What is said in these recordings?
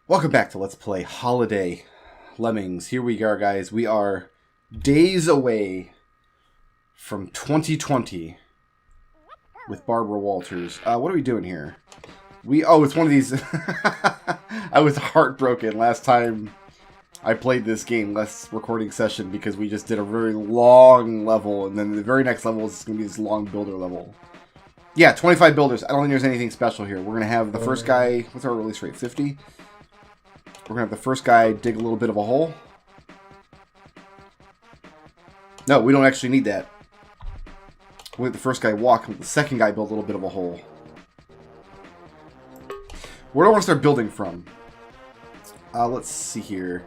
Welcome back to Let's Play Holiday Lemmings. Here we are, guys. We are days away from 2020 with Barbara Walters. What are we doing here? It's one of these... I was heartbroken last time I played this game, last recording session, because we just did a very long level, and then the very next level is going to be this long builder level. Yeah, 25 builders. I don't think there's anything special here. We're going to have the first guy... What's our release rate? 50? We're going to have the first guy dig a little bit of a hole. No, we don't actually need that. We'll let the first guy walk, and the second guy build a little bit of a hole. Where do I want to start building from? Let's see here.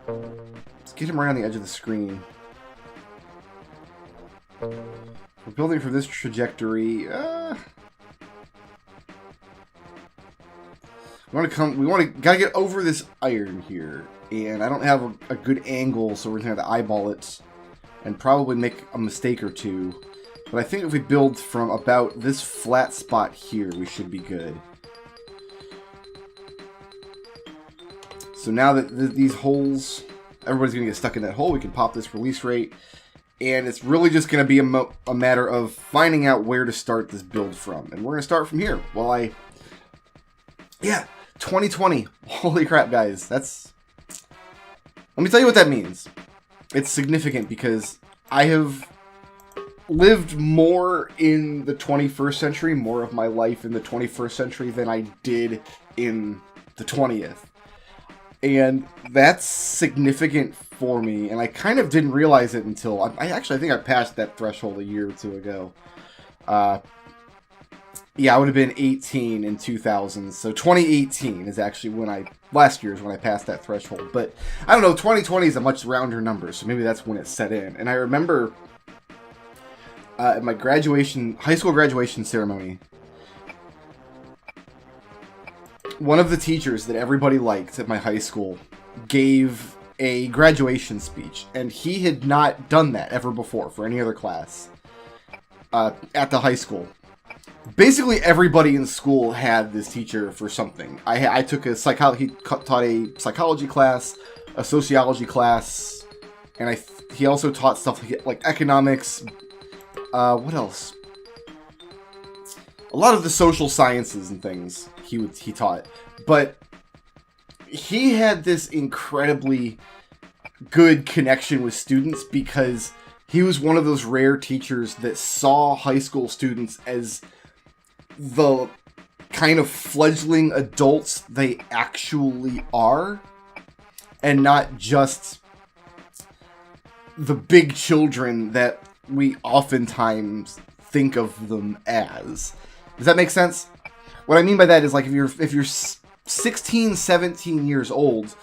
Let's get him right on the edge of the screen. We're building from this trajectory. Gotta get over this iron here, and I don't have a good angle, so we're gonna have to eyeball it and probably make a mistake or two. But I think if we build from about this flat spot here, we should be good. So now that these holes, everybody's gonna get stuck in that hole, we can pop this release rate, and it's really just gonna be a matter of finding out where to start this build from, and we're gonna start from here. Yeah. 2020. Holy crap, guys. Let me tell you what that means. It's significant because I have lived more in the 21st century, more of my life in the 21st century than I did in the 20th. And that's significant for me, and I kind of didn't realize it until... I think I passed that threshold a year or two ago. Yeah, I would have been 18 in 2000, so 2018 is actually last year is when I passed that threshold. But, I don't know, 2020 is a much rounder number, so maybe that's when it set in. And I remember at my high school graduation ceremony, one of the teachers that everybody liked at my high school gave a graduation speech, and he had not done that ever before for any other class at the high school. Basically, everybody in school had this teacher for something. I took he taught a psychology class, a sociology class, and he also taught stuff like economics. What else? A lot of the social sciences and things he taught. But he had this incredibly good connection with students because he was one of those rare teachers that saw high school students as the kind of fledgling adults they actually are, and not just the big children that we oftentimes think of them as. Does that make sense? What I mean by that is, like, if you're 16, 17 years old,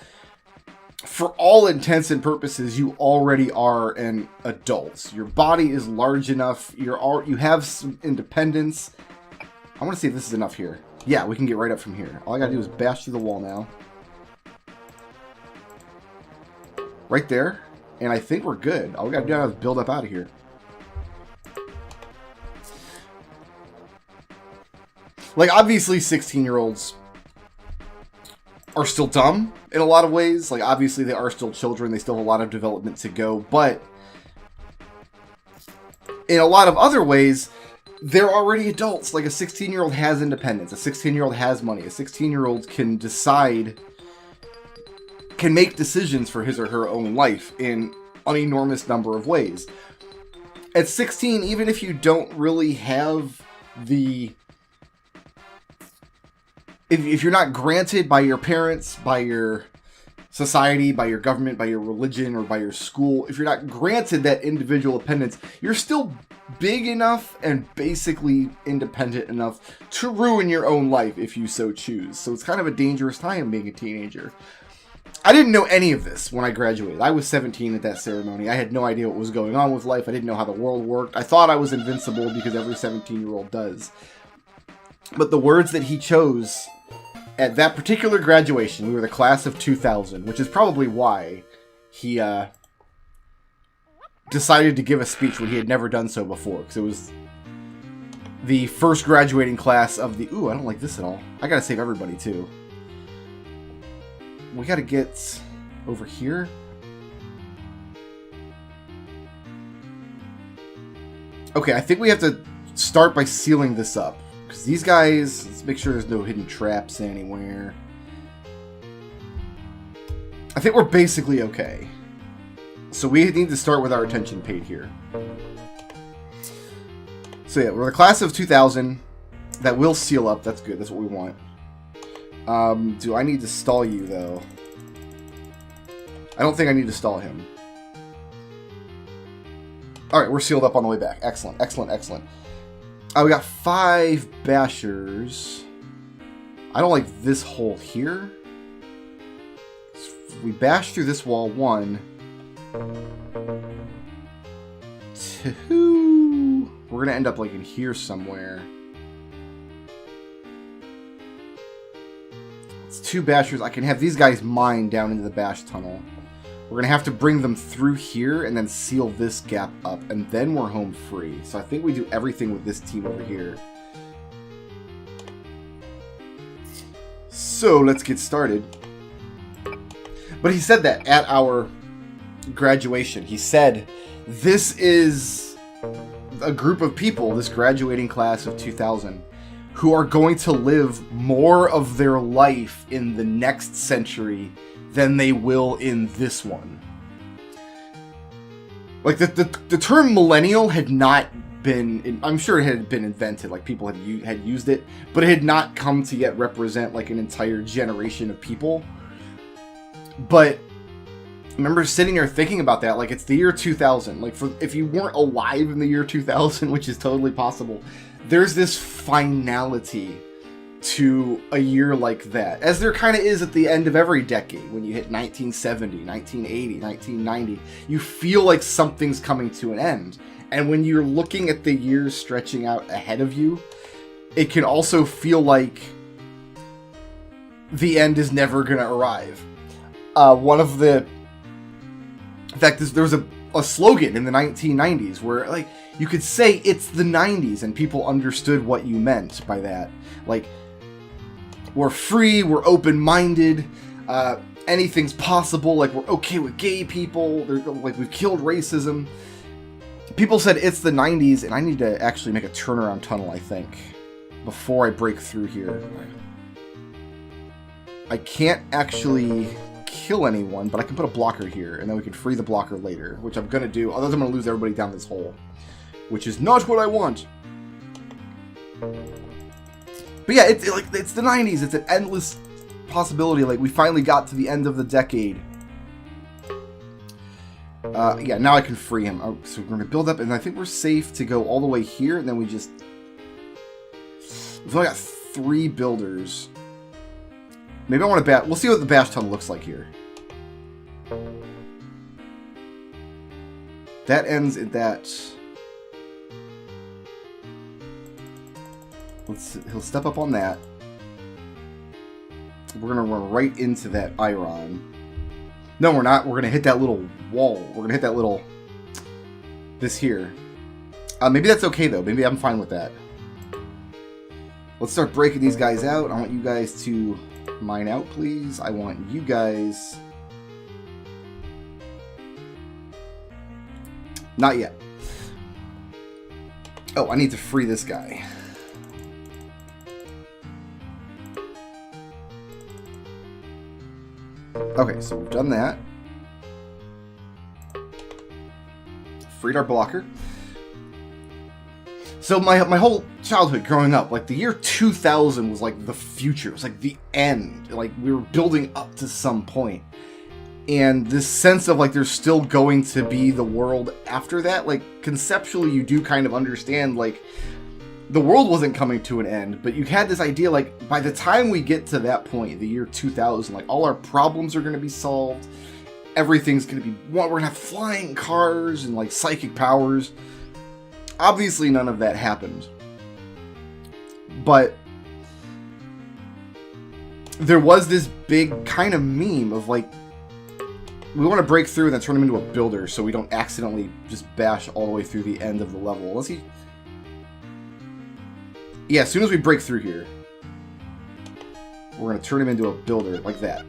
for all intents and purposes, you already are an adult. Your body is large enough. You have some independence. I want to see if this is enough here. Yeah, we can get right up from here. All I gotta do is bash through the wall now. Right there. And I think we're good. All we gotta do now is build up out of here. Like, obviously, 16-year-olds are still dumb in a lot of ways. Like, obviously, they are still children. They still have a lot of development to go. But in a lot of other ways, they're already adults. Like, a 16-year-old has independence. A 16-year-old has money. A 16-year-old can make decisions for his or her own life in an enormous number of ways. At 16, even if you don't really have if you're not granted by your parents, by your society, by your government, by your religion, or by your school, if you're not granted that individual independence, you're still big enough and basically independent enough to ruin your own life if you so choose. So it's kind of a dangerous time being a teenager. I didn't know any of this when I graduated. I was 17 at that ceremony. I had no idea what was going on with life. I didn't know how the world worked. I thought I was invincible because every 17-year-old does. But the words that he chose at that particular graduation, we were the class of 2000, which is probably why he decided to give a speech when he had never done so before, because the first graduating class of the... Ooh, I don't like this at all. I gotta save everybody, too. We gotta get over here. Okay, I think we have to start by sealing this up. Because these guys... Let's make sure there's no hidden traps anywhere. I think we're basically okay. So we need to start with our attention paid here. So yeah, we're the class of 2000. That will seal up. That's good. That's what we want. Do I need to stall you, though? I don't think I need to stall him. Alright, we're sealed up on the way back. Excellent, excellent, excellent. We got 5 bashers. I don't like this hole here. We bash through this wall. 1, 2. We're gonna end up like in here somewhere. It's 2 bashers. I can have these guys mine down into the bash tunnel. We're gonna have to bring them through here and then seal this gap up, and then we're home free. So I think we do everything with this team over here. So let's get started. But he said that at our graduation. He said, this is a group of people, this graduating class of 2000, who are going to live more of their life in the next century than they will in this one. Like, the term millennial had not been... I'm sure it had been invented, like people had used it, but it had not come to yet represent like an entire generation of people. But I remember sitting there thinking about that, like it's the year 2000. Like if you weren't alive in the year 2000, which is totally possible, there's this finality to a year like that, as there kind of is at the end of every decade. When you hit 1970, 1980, 1990, you feel like something's coming to an end. And when you're looking at the years stretching out ahead of you, it can also feel like the end is never going to arrive. One of the... In fact, there was a slogan in the 1990s where, like, you could say it's the 90s and people understood what you meant by that. Like, we're free, we're open-minded, anything's possible, like, we're okay with gay people, like, we've killed racism. People said it's the 90s, and I need to actually make a turnaround tunnel, I think, before I break through here. I can't actually kill anyone, but I can put a blocker here, and then we can free the blocker later, which I'm gonna do, otherwise I'm gonna lose everybody down this hole, which is not what I want. But yeah, it's the 90s, it's an endless possibility, like we finally got to the end of the decade. Yeah, now I can free him. Oh, so we're gonna build up, and I think we're safe to go all the way here, and then we just... We've only got 3 builders. Maybe I want to we'll see what the bash tunnel looks like here. That ends at that. He'll step up on that. We're going to run right into that iron. No, we're not. We're going to hit that little wall. We're going to hit that little... This here. Maybe that's okay, though. Maybe I'm fine with that. Let's start breaking these guys out. I want you guys to... mine out, please. I want you guys... Not yet. Oh, I need to free this guy. Okay, so we've done that. Freed our blocker. So my whole childhood growing up, like the year 2000 was like the future. It was like the end. Like we were building up to some point. And this sense of like there's still going to be the world after that, like conceptually you do kind of understand like the world wasn't coming to an end, but you had this idea like by the time we get to that point, the year 2000, like all our problems are going to be solved. Everything's going to be, we're going to have flying cars and like psychic powers. Obviously, none of that happened. But there was this big kind of meme of like, we want to break through and then turn him into a builder so we don't accidentally just bash all the way through the end of the level. Unless he... Yeah, as soon as we break through here, we're going to turn him into a builder like that.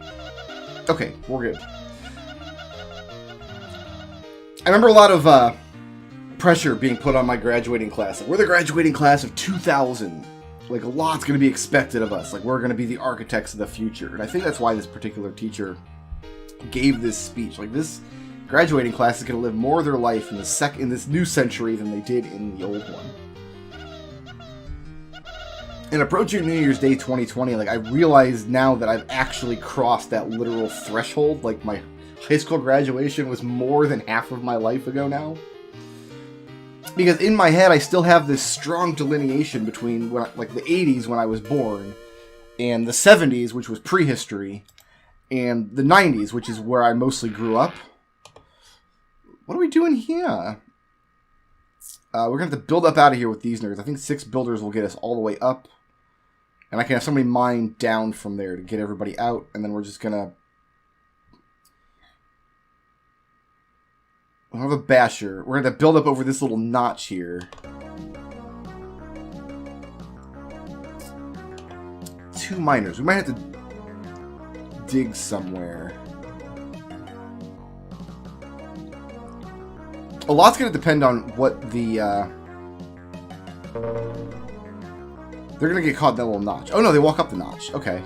Okay, we're good. I remember a lot of pressure being put on my graduating class. Like, we're the graduating class of 2000. Like, a lot's going to be expected of us. Like, we're going to be the architects of the future. And I think that's why this particular teacher gave this speech. Like, this graduating class is going to live more of their life in this new century than they did in the old one. And approaching New Year's Day 2020, like, I realize now that I've actually crossed that literal threshold. Like, my high school graduation was more than half of my life ago now. Because in my head, I still have this strong delineation between, like, the 80s when I was born, and the 70s, which was prehistory, and the 90s, which is where I mostly grew up. What are we doing here? We're going to have to build up out of here with these nerds. I think 6 builders will get us all the way up. And I can have somebody mine down from there to get everybody out. And then we're just going to... We'll have a basher. We're going to build up over this little notch here. 2 miners. We might have to dig somewhere. A lot's going to depend on what the... They're going to get caught in that little notch. Oh no, they walk up the notch. Okay.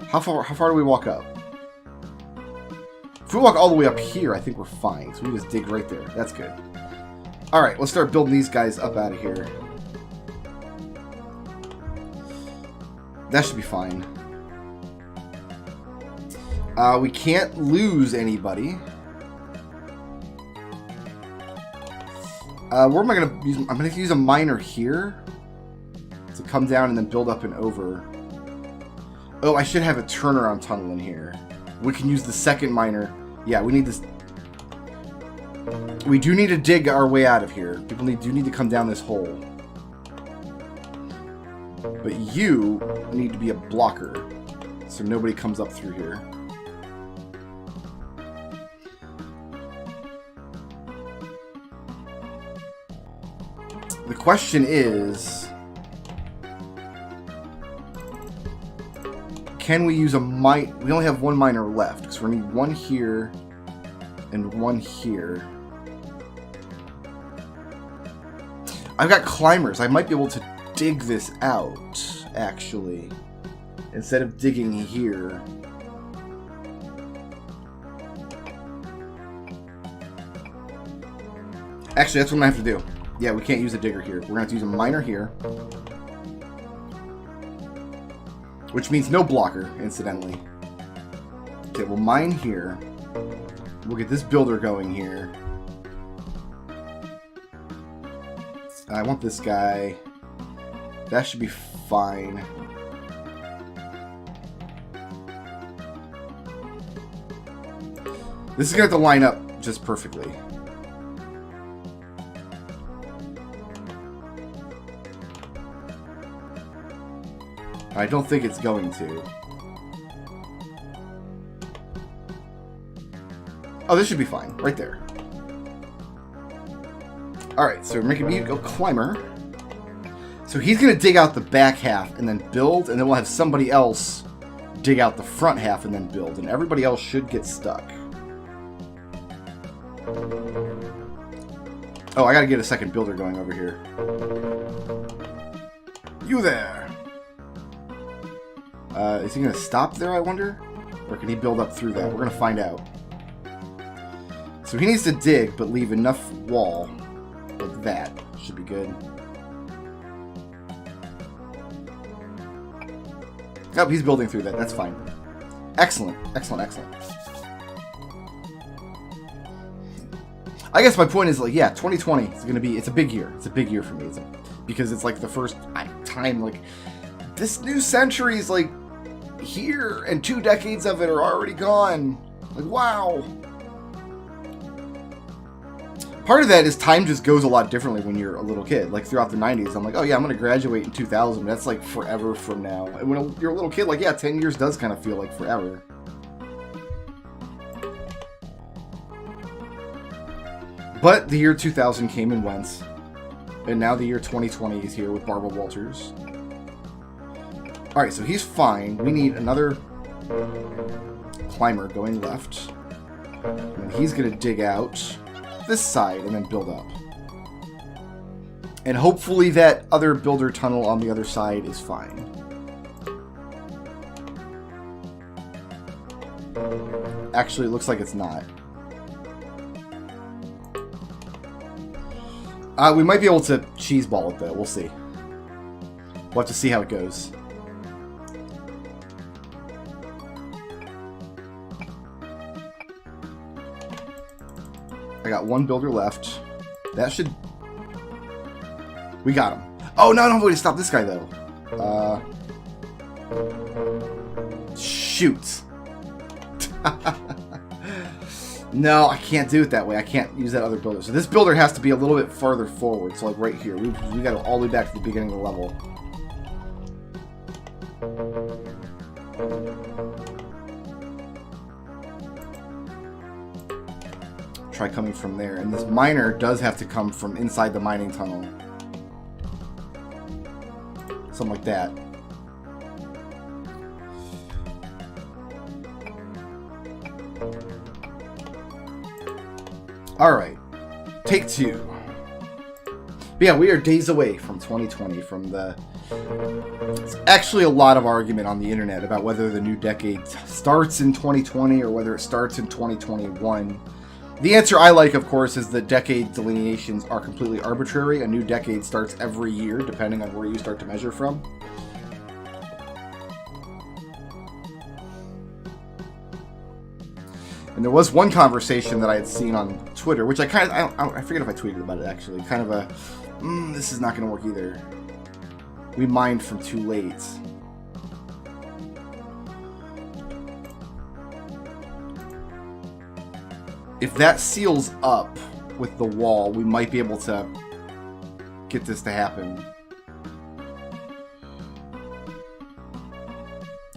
How far do we walk up? If we walk all the way up here, I think we're fine. So we just dig right there. That's good. Alright, let's start building these guys up out of here. That should be fine. We can't lose anybody. Where am I going to use? I'm going to use a miner here to come down and then build up and over. Oh, I should have a turnaround tunnel in here. We can use the second miner. Yeah, we need this. We do need to dig our way out of here. People do need to come down this hole. But you need to be a blocker, so nobody comes up through here. The question is, can we use a mine? We only have 1 miner left, because we're going to need 1 here and 1 here. I've got climbers. I might be able to dig this out, actually, instead of digging here. Actually, that's what I'm going to have to do. Yeah, we can't use a digger here. We're going to have to use a miner here. Which means no blocker, incidentally. Okay, we'll mine here. We'll get this builder going here. I want this guy. That should be fine. This is going to have to line up just perfectly. I don't think it's going to. Oh, this should be fine. Right there. Alright, so we're making me go climber. So he's going to dig out the back half and then build, and then we'll have somebody else dig out the front half and then build, and everybody else should get stuck. Oh, I gotta get a second builder going over here. You there! Is he going to stop there, I wonder? Or can he build up through that? We're going to find out. So he needs to dig, but leave enough wall like that. Should be good. Oh, he's building through that. That's fine. Excellent. Excellent, excellent. I guess my point is, like, yeah, 2020 is going to be... It's a big year. It's a big year for me. Because it's, like, the first time, like... This new century is, like, here, and 2 decades of it are already gone. Like, wow. Part of that is time just goes a lot differently when you're a little kid. Like, throughout the 90s, I'm like, oh, yeah, I'm going to graduate in 2000. That's, like, forever from now. And when you're a little kid, like, yeah, 10 years does kind of feel like forever. But the year 2000 came and went. And now the year 2020 is here with Barbara Walters. Alright, so he's fine. We need another climber going left. And he's going to dig out this side and then build up. And hopefully that other builder tunnel on the other side is fine. Actually, it looks like it's not. We might be able to cheeseball it, though. We'll see. We'll have to see how it goes. I got one builder left. That should... We got him. Oh, no, no, wait, stop this guy, though. Shoot. No, I can't do it that way. I can't use that other builder. So this builder has to be a little bit farther forward. So like right here. We got to go all the way back to the beginning of the level. Try coming from there. And this miner does have to come from inside the mining tunnel. Something like that. Alright, take two. But yeah, we are days away from 2020, from the... It's actually a lot of argument on the internet about whether the new decade starts in 2020 or whether it starts in 2021. The answer I like, of course, is that decade delineations are completely arbitrary. A new decade starts every year, depending on where you start to measure from. And there was one conversation that I had seen on Twitter, which I forget if I tweeted about it, actually. Kind of a, this is not going to work either. We mined from too late. If that seals up with the wall, we might be able to get this to happen.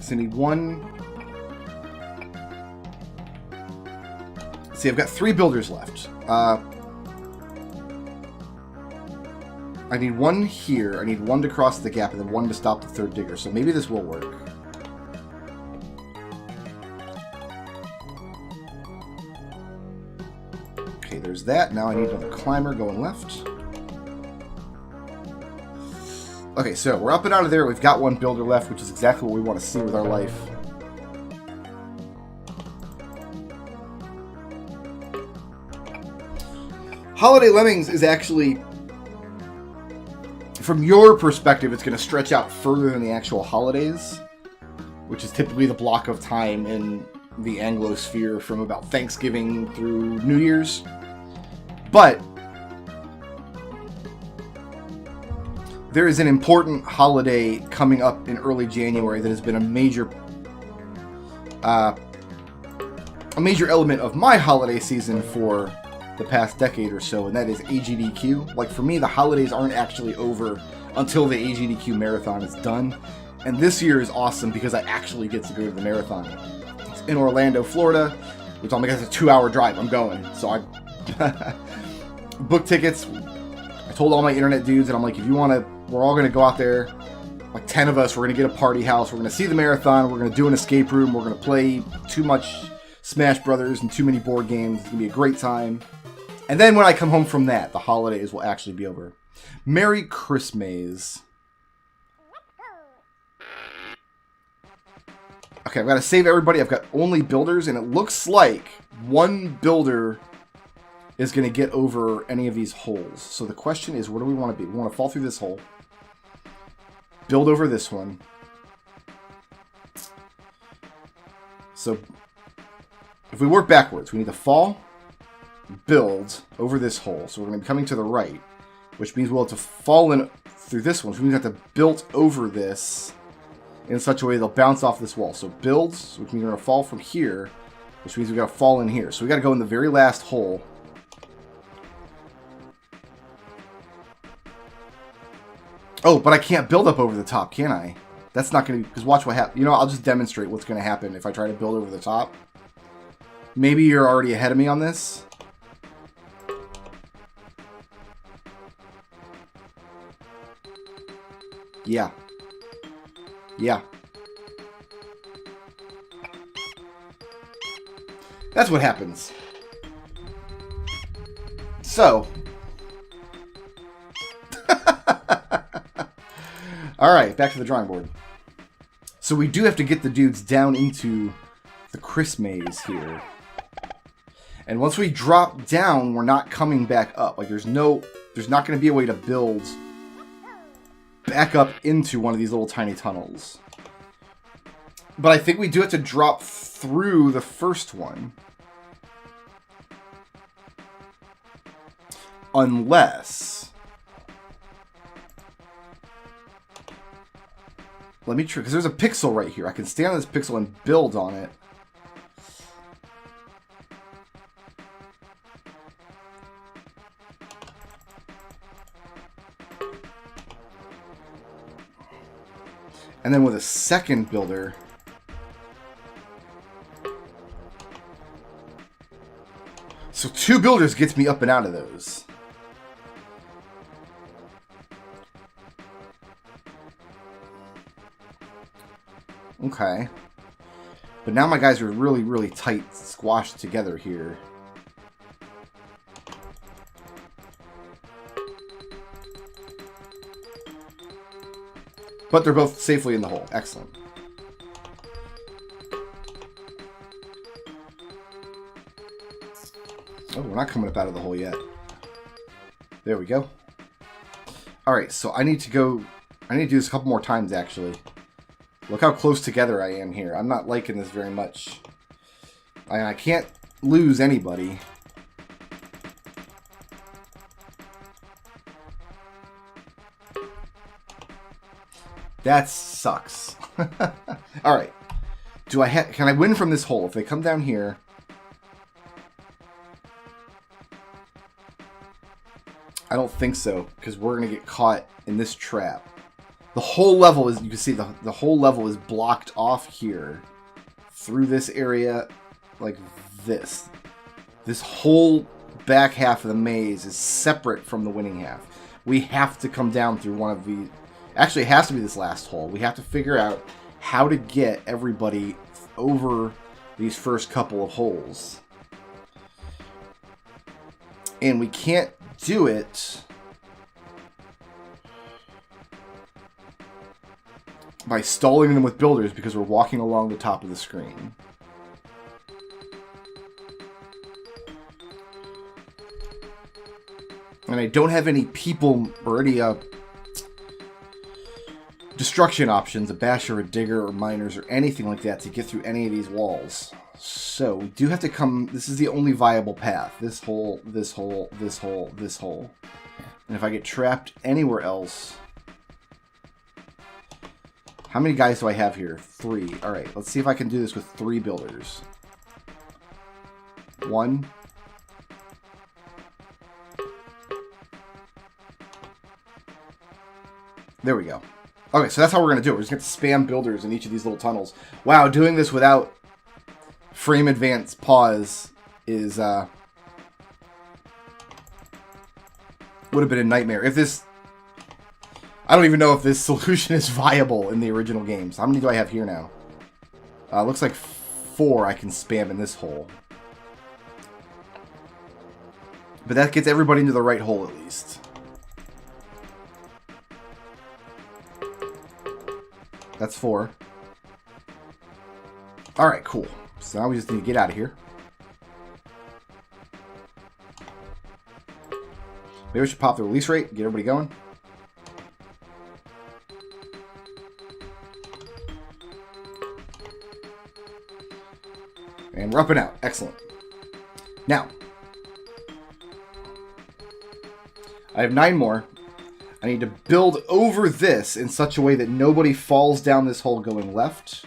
So I need one... See, I've got 3 builders left. I need one here, I need one to cross the gap, and then one to stop the third digger. So maybe this will work. Okay, there's that. Now I need another climber going left. Okay, so we're up and out of there. We've got one builder left, which is exactly what we want to see with our life. Holiday Lemmings is actually, from your perspective, it's going to stretch out further than the actual holidays, which is typically the block of time in the Anglosphere from about Thanksgiving through New Year's. But there is an important holiday coming up in early January that has been a major element of my holiday season for the past decade or so, and that is AGDQ. Like, for me, the holidays aren't actually over until the AGDQ marathon is done. And this year is awesome because I actually get to go to the marathon. It's in Orlando, Florida, which I'm like, that's a 2-hour drive. I'm going. So I booked tickets. I told all my internet dudes, and I'm like, if you want to, we're all going to go out there. Like 10 of us, we're going to get a party house. We're going to see the marathon. We're going to do an escape room. We're going to play too much Smash Brothers and too many board games. It's going to be a great time. And then when I come home from that, the holidays will actually be over. Merry Christmas. Okay, I've got to save everybody. I've got only builders, and it looks like one builder is going to get over any of these holes. So the question is, where do we want to be? We want to fall through this hole. Build over this one. So if we work backwards, we need to fall, build over this hole. So we're going to be coming to the right, which means we'll have to fall in through this one. So we have to build over this in such a way they'll bounce off this wall. So builds, which means we're going to fall from here, which means we got to fall in here. So we got to go in the very last hole. Oh, but I can't build up over the top, can I? That's not going to be... Because watch what happens. You know, I'll just demonstrate what's going to happen if I try to build over the top. Maybe you're already ahead of me on this. Yeah. Yeah. That's what happens. So. Alright, back to the drawing board. So we do have to get the dudes down into the Chris maze here. And once we drop down, we're not coming back up. Like, there's not going to be a way to build back up into one of these little tiny tunnels. But I think we do have to drop through the first one. Unless... Let me try, because there's a pixel right here. I can stand on this pixel and build on it. And then with a second builder... So 2 builders gets me up and out of those. Okay. But now my guys are really, really tight, squashed together here. But they're both safely in the hole. Excellent. Oh, we're not coming up out of the hole yet. There we go. Alright, so I need to do this a couple more times, actually. Look how close together I am here. I'm not liking this very much. I can't lose anybody. That sucks. Alright. Can I win from this hole? If they come down here... I don't think so, because we're going to get caught in this trap. The whole level is, you can see the whole level is blocked off here. Through this area, like this. This whole back half of the maze is separate from the winning half. We have to come down through one of these. Actually, it has to be this last hole. We have to figure out how to get everybody over these first couple of holes. And we can't do it by stalling them with builders because we're walking along the top of the screen. And I don't have any people or any destruction options, a basher, a digger, or miners, or anything like that to get through any of these walls. So we do have to come... This is the only viable path. This hole, this hole, this hole, this hole. And if I get trapped anywhere else... How many guys do I have here? 3. Alright, let's see if I can do this with 3 builders. 1. There we go. Okay, so that's how we're going to do it. We're just going to spam builders in each of these little tunnels. Wow, doing this without frame advance pause is, would have been a nightmare. If this... I don't even know if this solution is viable in the original games. How many do I have here now? Looks like 4 I can spam in this hole. But that gets everybody into the right hole at least. That's 4. Alright, cool. So now we just need to get out of here. Maybe we should pop the release rate, get everybody going. And we're up and out. Excellent. Now, I have 9 more. I need to build over this in such a way that nobody falls down this hole going left.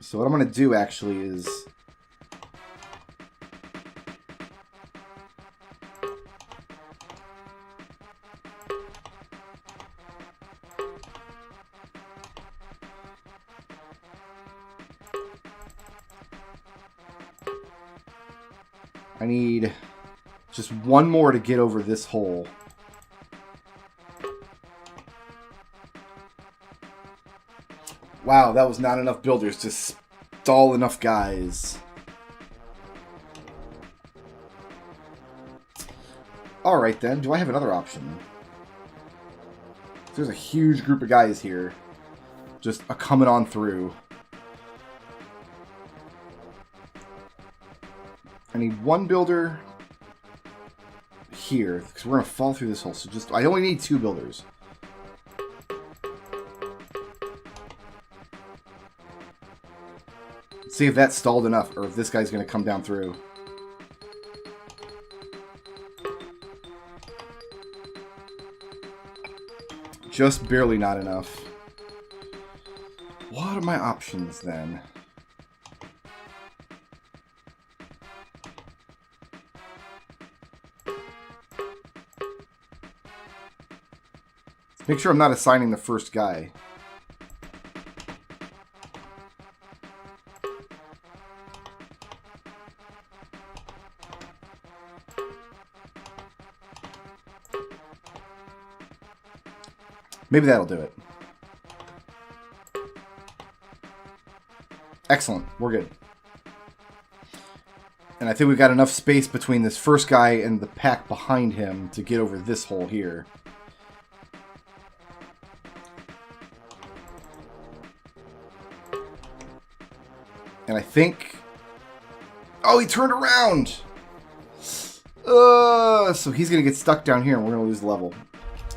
So what I'm going to do actually is... I need Just one more to get over this hole. Wow, that was not enough builders to stall enough guys. Alright then, do I have another option? There's a huge group of guys here. Just coming on through. I need one builder here, because we're going to fall through this hole. So just, I only need 2 builders. Let's see if that stalled enough, or if this guy's going to come down through. Just barely not enough. What are my options then? Make sure I'm not assigning the first guy. Maybe that'll do it. Excellent. We're good. And I think we've got enough space between this first guy and the pack behind him to get over this hole here. And I think... Oh, he turned around! So he's going to get stuck down here and we're going to lose the level.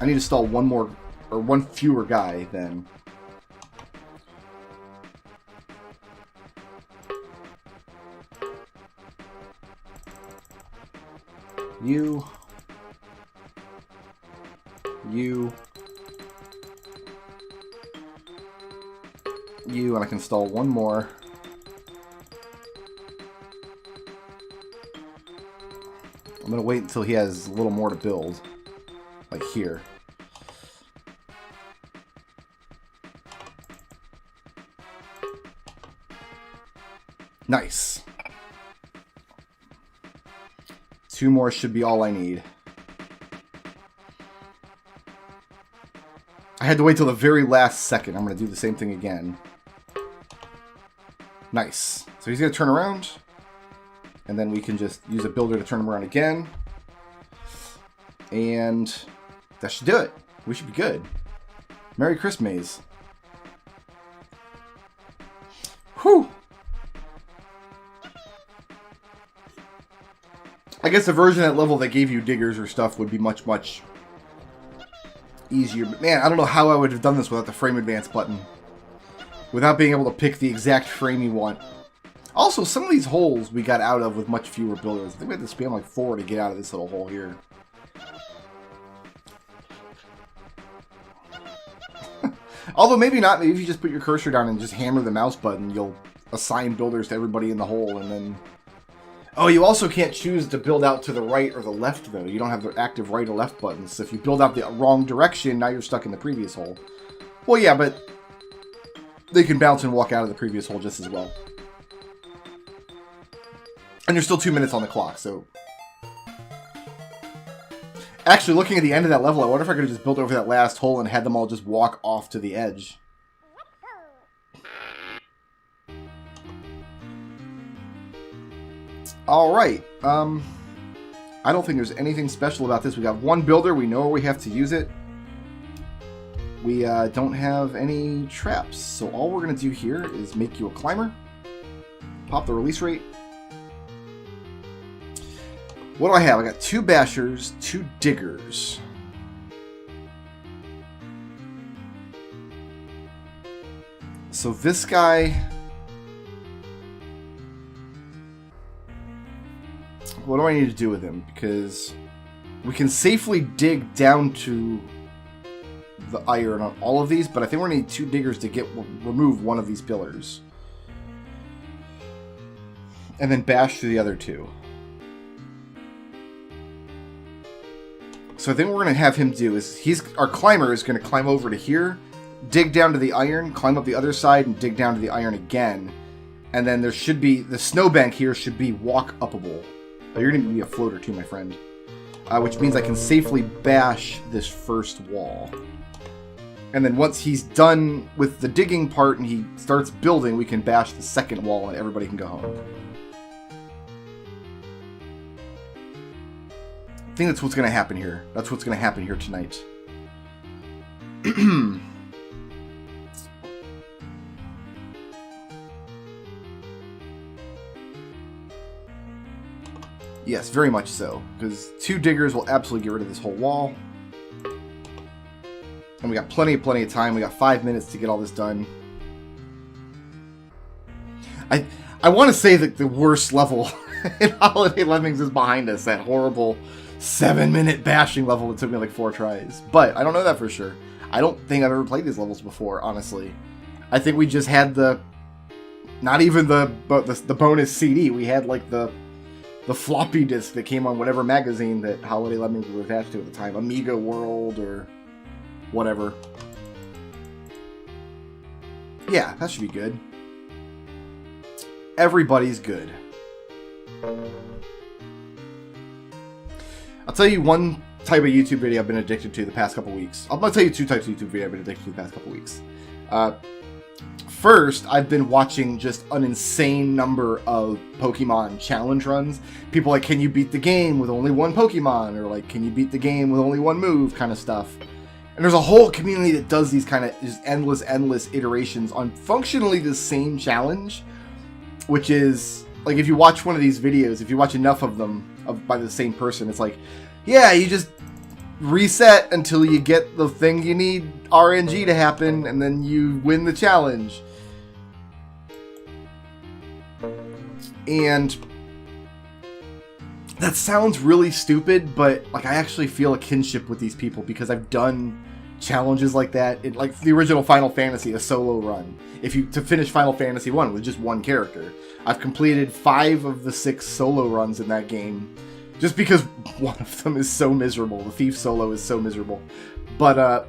I need to stall one more, or one fewer guy then. You, and I can stall one more. I'm going to wait until he has a little more to build. Like here. Nice. 2 more should be all I need. I had to wait till the very last second. I'm going to do the same thing again. Nice. So he's going to turn around. And then we can just use a builder to turn him around again. And that should do it. We should be good. Merry Christmas. Whew. I guess the version at level that gave you diggers or stuff would be much, much easier. But man, I don't know how I would have done this without the frame advance button. Without being able to pick the exact frame you want. Also, some of these holes we got out of with much fewer builders. I think we had to spam like 4 to get out of this little hole here. Although maybe not. Maybe if you just put your cursor down and just hammer the mouse button, you'll assign builders to everybody in the hole and then... Oh, you also can't choose to build out to the right or the left, though. You don't have the active right or left buttons. So if you build out the wrong direction, now you're stuck in the previous hole. Well, yeah, but they can bounce and walk out of the previous hole just as well. And there's still 2 minutes on the clock, so... Actually, looking at the end of that level, I wonder if I could have just built over that last hole and had them all just walk off to the edge. Alright, I don't think there's anything special about this. We got one builder, we know where we have to use it. We don't have any traps, so all we're going to do here is make you a climber. Pop the release rate. What do I have? I got 2 bashers, 2 diggers. So this guy... What do I need to do with him? Because we can safely dig down to the iron on all of these, but I think we're going to need 2 diggers to remove one of these pillars. And then bash through the other 2. So I think what we're going to have him do is, our climber is going to climb over to here, dig down to the iron, climb up the other side, and dig down to the iron again. And then there should be, the snowbank here should be walk-upable. Oh, you're going to be a floater too, my friend. which means I can safely bash this first wall. And then once he's done with the digging part and he starts building, we can bash the second wall and everybody can go home. I think that's what's going to happen here. That's what's going to happen here tonight. Yes, very much so. Because 2 diggers will absolutely get rid of this whole wall. And we got plenty of time. We got 5 minutes to get all this done. I want to say that the worst level in Holiday Lemmings is behind us. That horrible 7-minute bashing level that took me like 4 tries. But I don't know that for sure. I don't think I've ever played these levels before, honestly. I think we just had the... Not even the bonus CD. We had like the floppy disk that came on whatever magazine that Holiday Lemmings was attached to at the time. Amiga World or whatever. Yeah, that should be good. Everybody's good. I'll tell you one type of YouTube video I've been addicted to the past couple weeks. I'm going to tell you 2 types of YouTube video I've been addicted to the past couple weeks. First, I've been watching just an insane number of Pokemon challenge runs. People like, can you beat the game with only 1 Pokemon? Or like, can you beat the game with only 1 move kind of stuff. And there's a whole community that does these kind of just endless iterations on functionally the same challenge. Which is, like, if you watch one of these videos, if you watch enough of them by the same person, it's like, yeah, you just reset until you get the thing you need RNG to happen, and then you win the challenge. And that sounds really stupid, but like I actually feel a kinship with these people because I've done challenges like that. Like the original Final Fantasy, a solo run. To finish Final Fantasy 1 with just 1 character. I've completed 5 of the 6 solo runs in that game. Just because one of them is so miserable. The Thief solo is so miserable. But,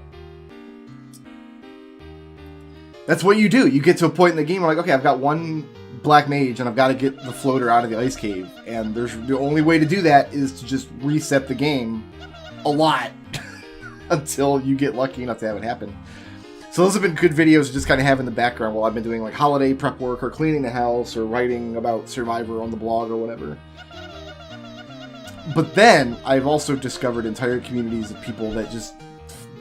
that's what you do. You get to a point in the game where like, okay, I've got 1 Black Mage and I've got to get the floater out of the ice cave. And the only way to do that is to just reset the game a lot. Until you get lucky enough to have it happen. So those have been good videos to just kind of have in the background while I've been doing like holiday prep work or cleaning the house or writing about Survivor on the blog or whatever. But then I've also discovered entire communities of people that just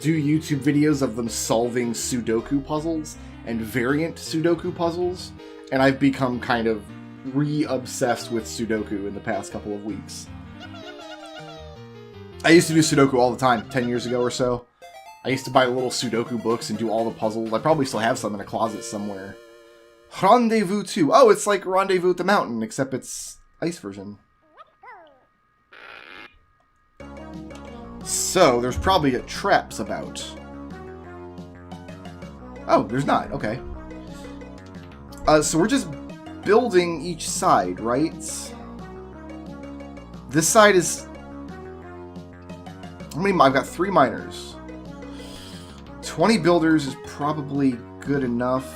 do YouTube videos of them solving Sudoku puzzles and variant Sudoku puzzles. And I've become kind of re-obsessed with Sudoku in the past couple of weeks. I used to do Sudoku all the time, 10 years ago or so. I used to buy little Sudoku books and do all the puzzles. I probably still have some in a closet somewhere. Rendezvous 2. Oh, it's like Rendezvous at the Mountain, except it's ice version. So, there's probably traps about. Oh, there's not. Okay. So we're just building each side, right? This side is... How many? I've got 3 miners. 20 builders is probably good enough.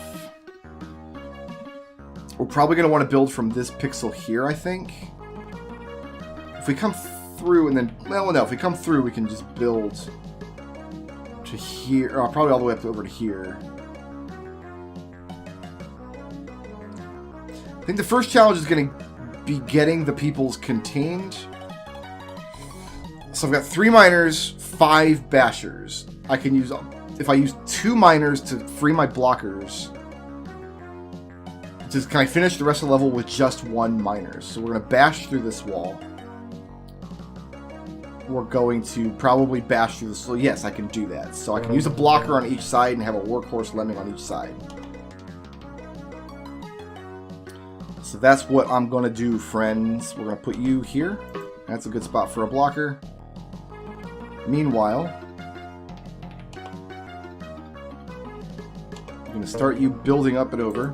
We're probably going to want to build from this pixel here, I think. If we come through and then... Well, no, if we come through, we can just build to here. Probably all the way up over to here. I think the first challenge is going to be getting the peoples contained. So I've got 3 miners, 5 bashers. I can use... If I use 2 miners to free my blockers... Can I finish the rest of the level with just 1 miner? So we're going to bash through this wall. We're going to probably bash through this... So yes, I can do that. So I can use a blocker on each side and have a workhorse lemming on each side. So that's what I'm going to do, friends. We're going to put you here. That's a good spot for a blocker. Meanwhile, I'm going to start you building up and over.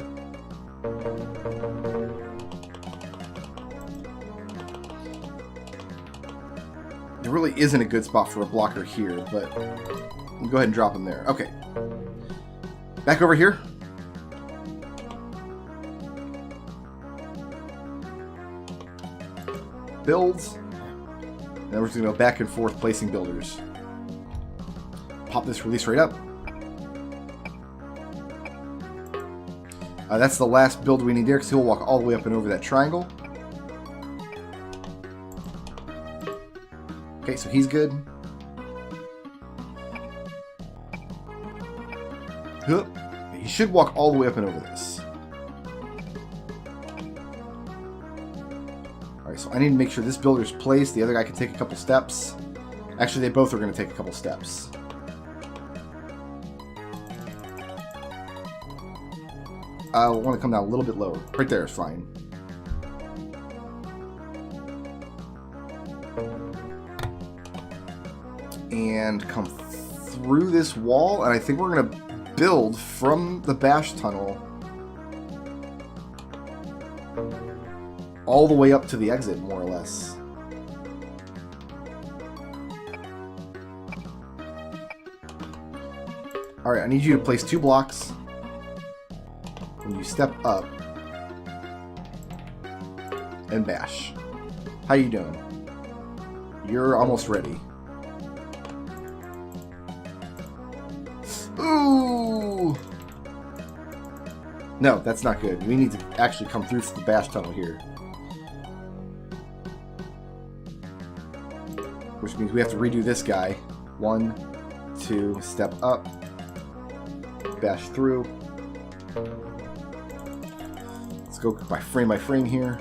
There really isn't a good spot for a blocker here, but go ahead and drop him there. Okay. Back over here. Builds. Then we're just going to go back and forth placing builders. Pop this release right up. That's the last build we need there, because he'll walk all the way up and over that triangle. Okay, so he's good. He should walk all the way up and over this. Alright, so I need to make sure this builder's placed. The other guy can take a couple steps. Actually, they both are going to take a couple steps. I want to come down a little bit lower. Right there is fine. And come through this wall, and I think we're going to build from the bash tunnel all the way up to the exit, more or less. Alright, I need you to place 2 blocks. When you step up and bash. How you doing? You're almost ready. Ooh! No, that's not good. We need to actually come through the bash tunnel here. Which means we have to redo this guy. 1, 2, step up. Bash through. Let's go by frame here.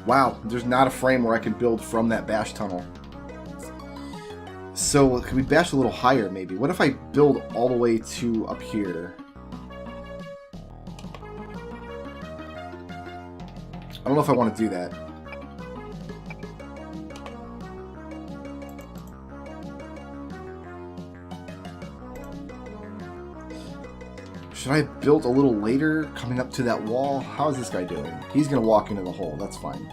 Wow, there's not a frame where I can build from that bash tunnel. So, can we bash a little higher, maybe? What if I build all the way to up here? I don't know if I want to do that. Should I build a little later, coming up to that wall? How is this guy doing? He's going to walk into the hole. That's fine.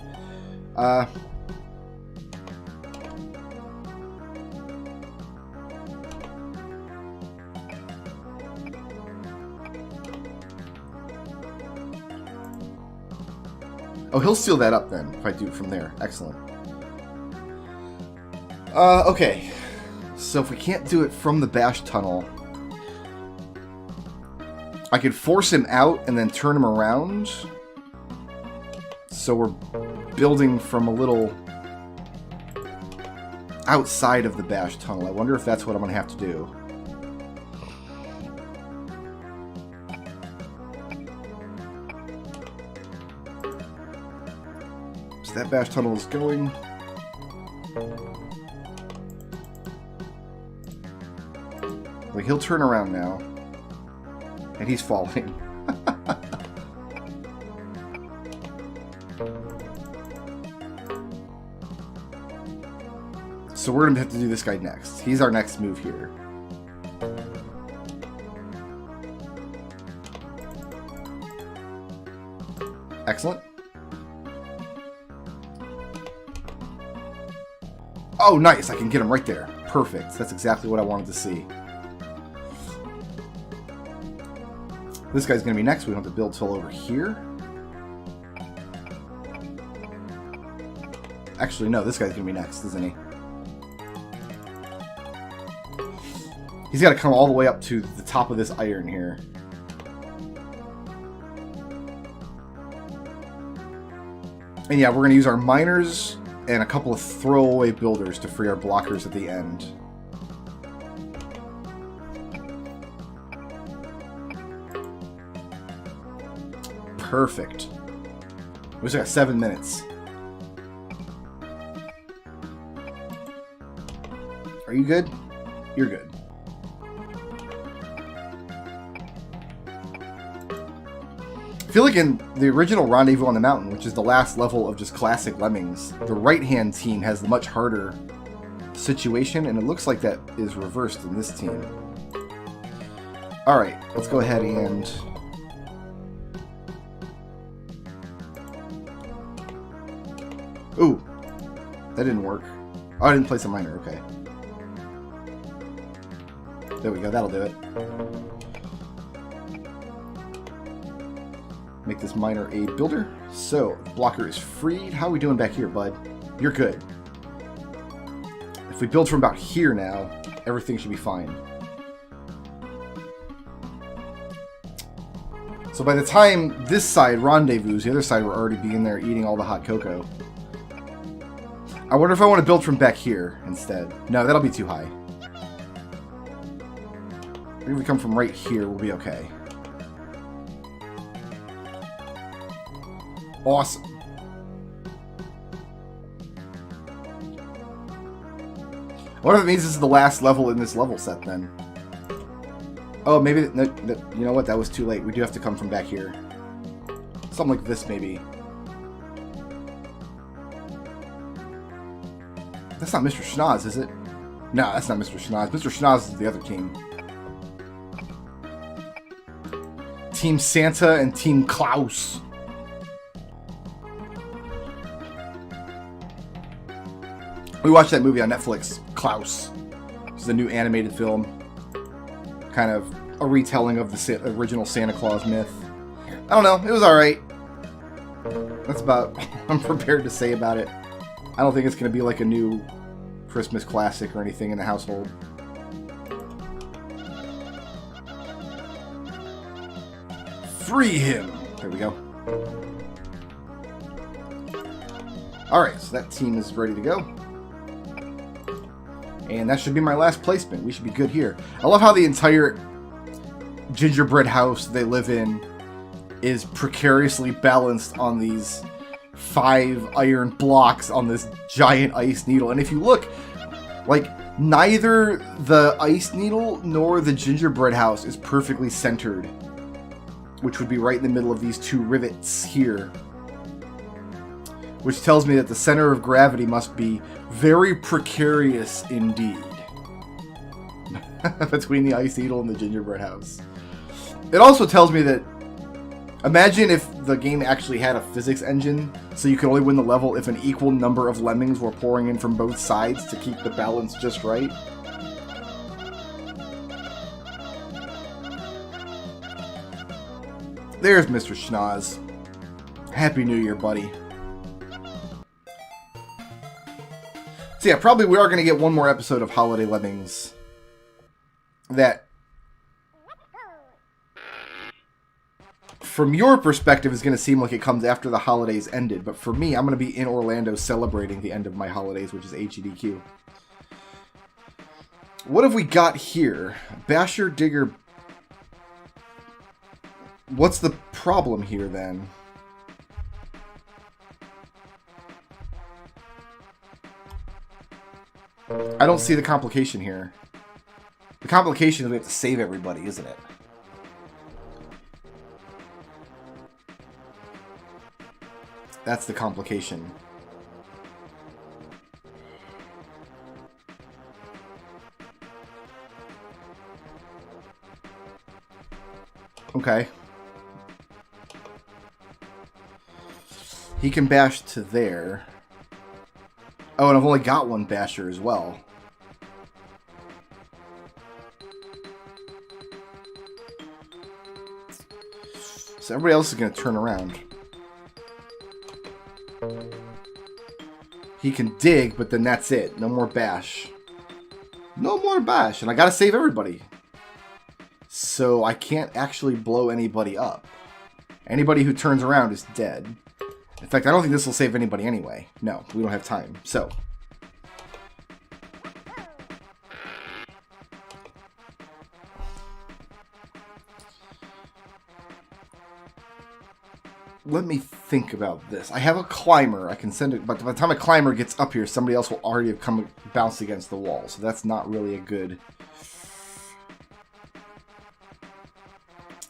Oh, he'll seal that up then, if I do it from there. Excellent. Okay. So if we can't do it from the bash tunnel, I could force him out and then turn him around. So we're building from a little outside of the bash tunnel. I wonder if that's what I'm going to have to do. So that bash tunnel is going. Like, he'll turn around now. And he's falling. So we're going to have to do this guy next. He's our next move here. Excellent. Oh, nice. I can get him right there. Perfect. That's exactly what I wanted to see. This guy's going to be next. We don't have to build till over here. Actually, no. This guy's going to be next, isn't he? He's got to come all the way up to the top of this iron here. And yeah, we're going to use our miners and a couple of throwaway builders to free our blockers at the end. Perfect. We just got 7 minutes. Are you good? You're good. I feel like in the original Rendezvous on the Mountain, which is the last level of just classic Lemmings, the right-hand team has the much harder situation, and it looks like that is reversed in this team. Alright, let's go ahead and... Ooh, that didn't work. Oh, I didn't place a miner, okay. There we go, that'll do it. Make this miner a builder. So, blocker is freed. How are we doing back here, bud? You're good. If we build from about here now, everything should be fine. So by the time this side rendezvous, the other side will already be in there eating all the hot cocoa. I wonder if I want to build from back here instead. No, that'll be too high. Maybe if we come from right here, we'll be okay. Awesome. What if it means this is the last level in this level set then? Oh, maybe... No, you know what? That was too late. We do have to come from back here. Something like this, maybe. That's not Mr. Schnoz, is it? No, that's not Mr. Schnoz. Mr. Schnoz is the other team. Team Santa and Team Klaus. We watched that movie on Netflix, Klaus. It's the new animated film. Kind of a retelling of the original Santa Claus myth. I don't know. It was alright. That's about all I'm prepared to say about it. I don't think it's going to be like a new Christmas classic or anything in the household. Free him! There we go. Alright, so that team is ready to go. And that should be my last placement. We should be good here. I love how the entire gingerbread house they live in is precariously balanced on these 5 iron blocks on this giant ice needle. And if you look, like, neither the ice needle nor the gingerbread house is perfectly centered, which would be right in the middle of these 2 rivets here. Which tells me that the center of gravity must be very precarious indeed. Between the ice needle and the gingerbread house. It also tells me that, imagine if the game actually had a physics engine, so you could only win the level if an equal number of lemmings were pouring in from both sides to keep the balance just right. There's Mr. Schnoz. Happy New Year, buddy. So yeah, probably we are going to get one more episode of Holiday Lemmings. That, from your perspective, is going to seem like it comes after the holidays ended. But for me, I'm going to be in Orlando celebrating the end of my holidays, which is HEDQ. What have we got here? Basher, Digger. What's the problem here, then? I don't see the complication here. The complication is we have to save everybody, isn't it? That's the complication. Okay. He can bash to there. Oh, and I've only got 1 basher as well. So everybody else is going to turn around. He can dig, but then that's it. No more bash. No more bash. And I got to save everybody. So I can't actually blow anybody up. Anybody who turns around is dead. In fact, I don't think this will save anybody anyway. No, we don't have time. So. Let me think about this. I have a climber. I can send it, but by the time a climber gets up here, somebody else will already have come bounced against the wall. So that's not really a good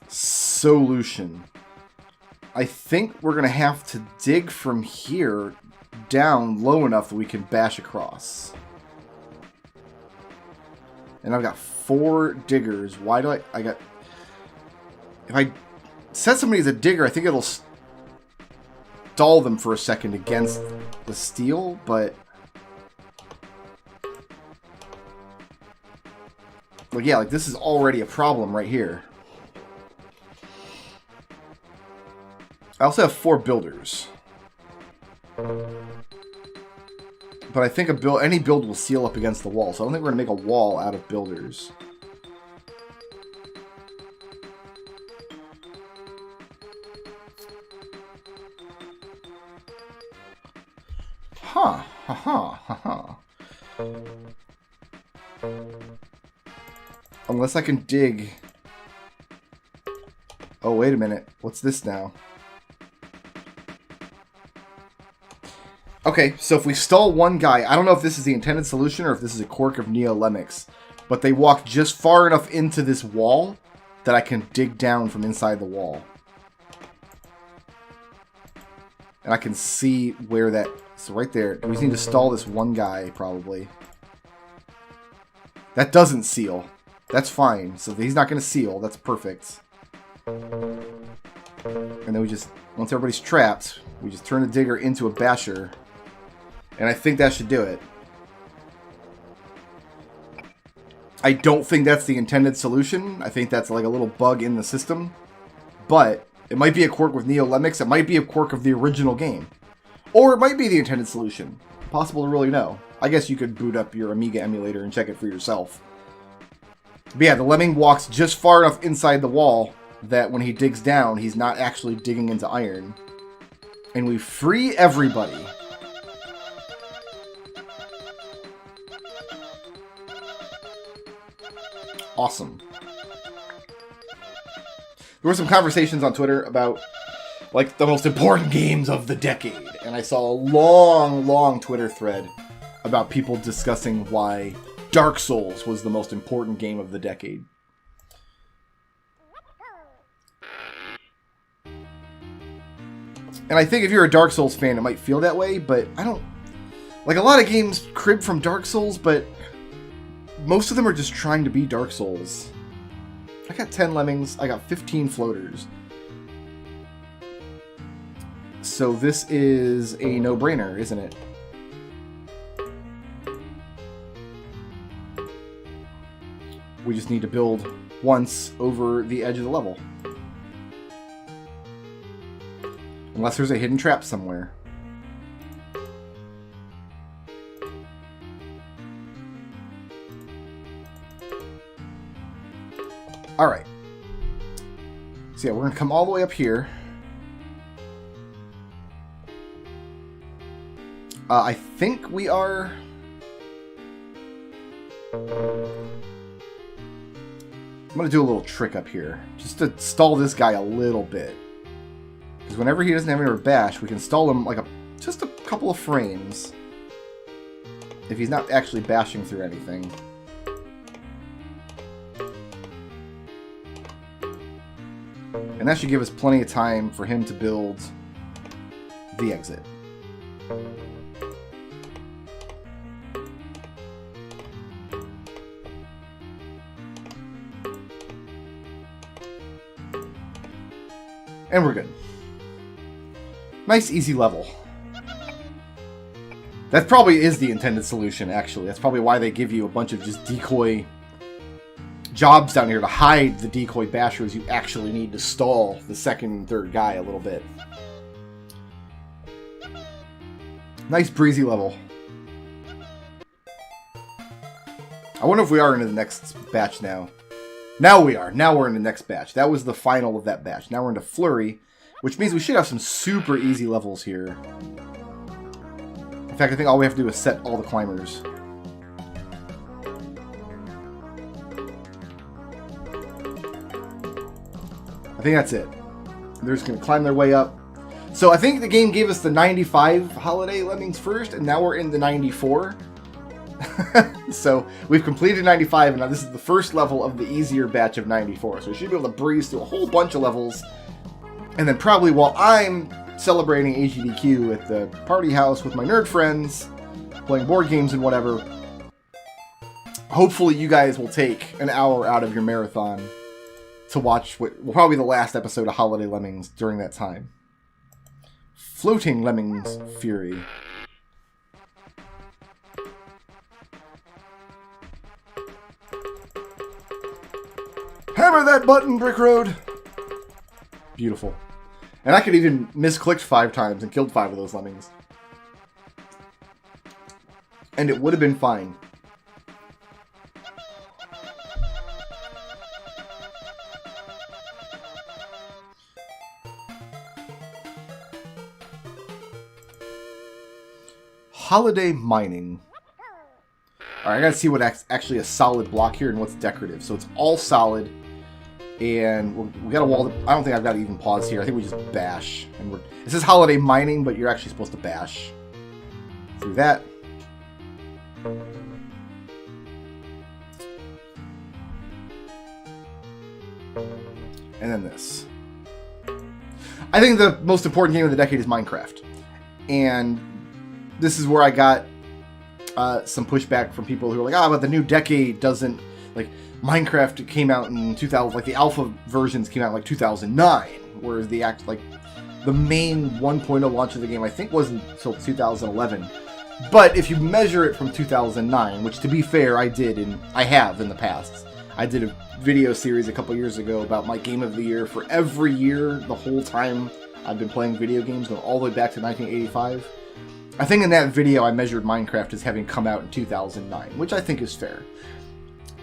solution. I think we're going to have to dig from here down low enough that we can bash across. And I've got 4 diggers. Why do I got... If I set somebody as a digger, I think it'll stall them for a second against the steel, but... Like, yeah, like this is already a problem right here. I also have 4 builders. But I think any build will seal up against the wall, so I don't think we're going to make a wall out of builders. Huh. Unless I can dig... Oh, wait a minute. What's this now? Okay, so if we stall one guy, I don't know if this is the intended solution or if this is a quirk of neolemmix, but they walk just far enough into this wall that I can dig down from inside the wall. And I can see where that... So right there, we just need to stall this one guy, probably. That doesn't seal. That's fine. So he's not going to seal. That's perfect. And then we just... Once everybody's trapped, we just turn the digger into a basher. And I think that should do it. I don't think that's the intended solution. I think that's like a little bug in the system. But it might be a quirk with neolemmix. It might be a quirk of the original game. Or it might be the intended solution. Possible to really know. I guess you could boot up your Amiga emulator and check it for yourself. But yeah, the lemming walks just far enough inside the wall that when he digs down, he's not actually digging into iron. And we free everybody. Awesome. There were some conversations on Twitter about, like, the most important games of the decade. And I saw a long Twitter thread about people discussing why Dark Souls was the most important game of the decade. And I think if you're a Dark Souls fan, it might feel that way, but I don't... Like, a lot of games crib from Dark Souls, but most of them are just trying to be Dark Souls. I got 10 lemmings, I got 15 floaters. So this is a no-brainer, isn't it? We just need to build once over the edge of the level. Unless there's a hidden trap somewhere. Alright. So yeah, we're going to come all the way up here. I think we are... I'm going to do a little trick up here. Just to stall this guy a little bit. Because whenever he doesn't have any bash, we can stall him like just a couple of frames. If he's not actually bashing through anything. And that should give us plenty of time for him to build the exit. And we're good. Nice, easy level. That probably is the intended solution, actually. That's probably why they give you a bunch of just decoy jobs down here to hide the decoy bashers you actually need to stall the second and third guy a little bit. Nice, breezy level. I wonder if we are into the next batch now. Now we are. Now we're in the next batch. That was the final of that batch. Now we're into Flurry, which means we should have some super easy levels here. In fact, I think all we have to do is set all the climbers. I think that's it. They're just going to climb their way up. So I think the game gave us the 95 holiday lemmings first, and now we're in the 94. So we've completed 95, and now this is the first level of the easier batch of 94. So we should be able to breeze through a whole bunch of levels. And then probably while I'm celebrating AGDQ at the party house with my nerd friends, playing board games and whatever, hopefully you guys will take an hour out of your marathon to watch what will probably be the last episode of Holiday Lemmings during that time. Floating Lemmings Fury. Hammer that button, Brickroad! Beautiful. And I could even misclicked 5 times and killed 5 of those lemmings. And it would have been fine. Holiday mining. Alright, I gotta see what's actually a solid block here and what's decorative. So it's all solid. And we got a wall. I don't think I've got to even pause here. I think we just bash. And it says holiday mining, but you're actually supposed to bash through that. And then this. I think the most important game of the decade is Minecraft. And this is where I got some pushback from people who are like, but the new decade doesn't, like, Minecraft came out in 2000, like the alpha versions came out in like 2009, whereas the main 1.0 launch of the game I think wasn't until 2011. But if you measure it from 2009, which to be fair I have in the past. I did a video series a couple years ago about my game of the year for every year the whole time I've been playing video games, going all the way back to 1985. I think in that video I measured Minecraft as having come out in 2009, which I think is fair.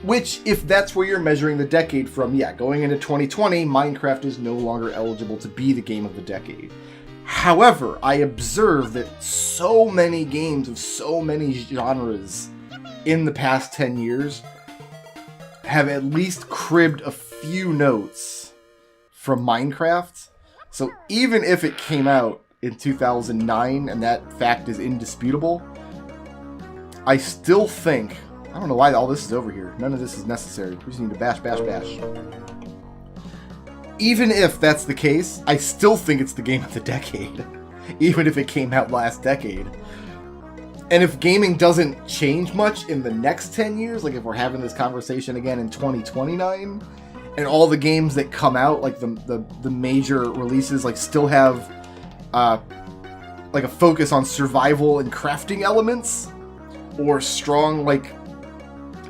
Which, if that's where you're measuring the decade from, yeah, going into 2020, Minecraft is no longer eligible to be the game of the decade. However, I observe that so many games of so many genres in the past 10 years have at least cribbed a few notes from Minecraft. So even if it came out in 2009, and that fact is indisputable, I still think... I don't know why all this is over here. None of this is necessary. We just need to bash, bash, bash. Even if that's the case, I still think it's the game of the decade. Even if it came out last decade. And if gaming doesn't change much in the next 10 years, like if we're having this conversation again in 2029, and all the games that come out, like the major releases, like still have like a focus on survival and crafting elements, or strong like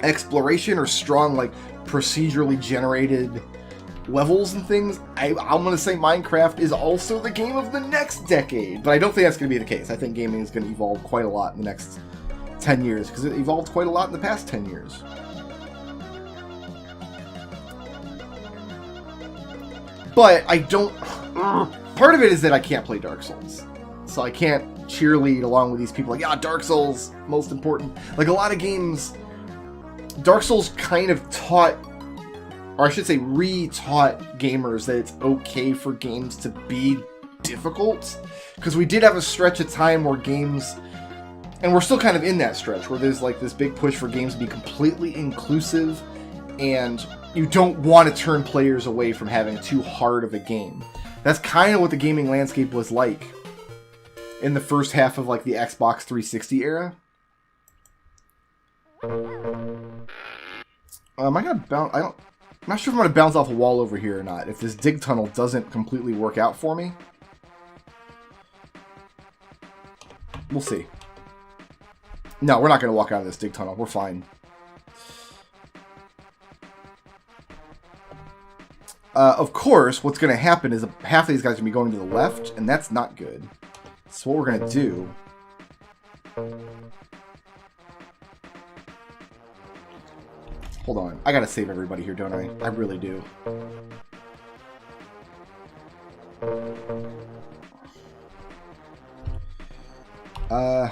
exploration, or strong like procedurally generated levels and things, I'm going to say Minecraft is also the game of the next decade. But I don't think that's going to be the case. I think gaming is going to evolve quite a lot in the next 10 years, because it evolved quite a lot in the past 10 years. But I don't... Part of it is that I can't play Dark Souls. So I can't cheerlead along with these people like, yeah, Dark Souls, most important. Like, a lot of games... Dark Souls kind of taught, or I should say re-taught gamers that it's okay for games to be difficult. Because we did have a stretch of time where games, and we're still kind of in that stretch, where there's like this big push for games to be completely inclusive, and you don't want to turn players away from having too hard of a game. That's kind of what the gaming landscape was like in the first half of like the Xbox 360 era. Am I gonna bounce? I'm not sure if I'm gonna bounce off a wall over here or not. If this dig tunnel doesn't completely work out for me, we'll see. No, we're not gonna walk out of this dig tunnel. We're fine. Of course, what's gonna happen is half of these guys are gonna be going to the left, and that's not good. So what we're gonna do. Hold on. I gotta save everybody here, don't I? I really do. I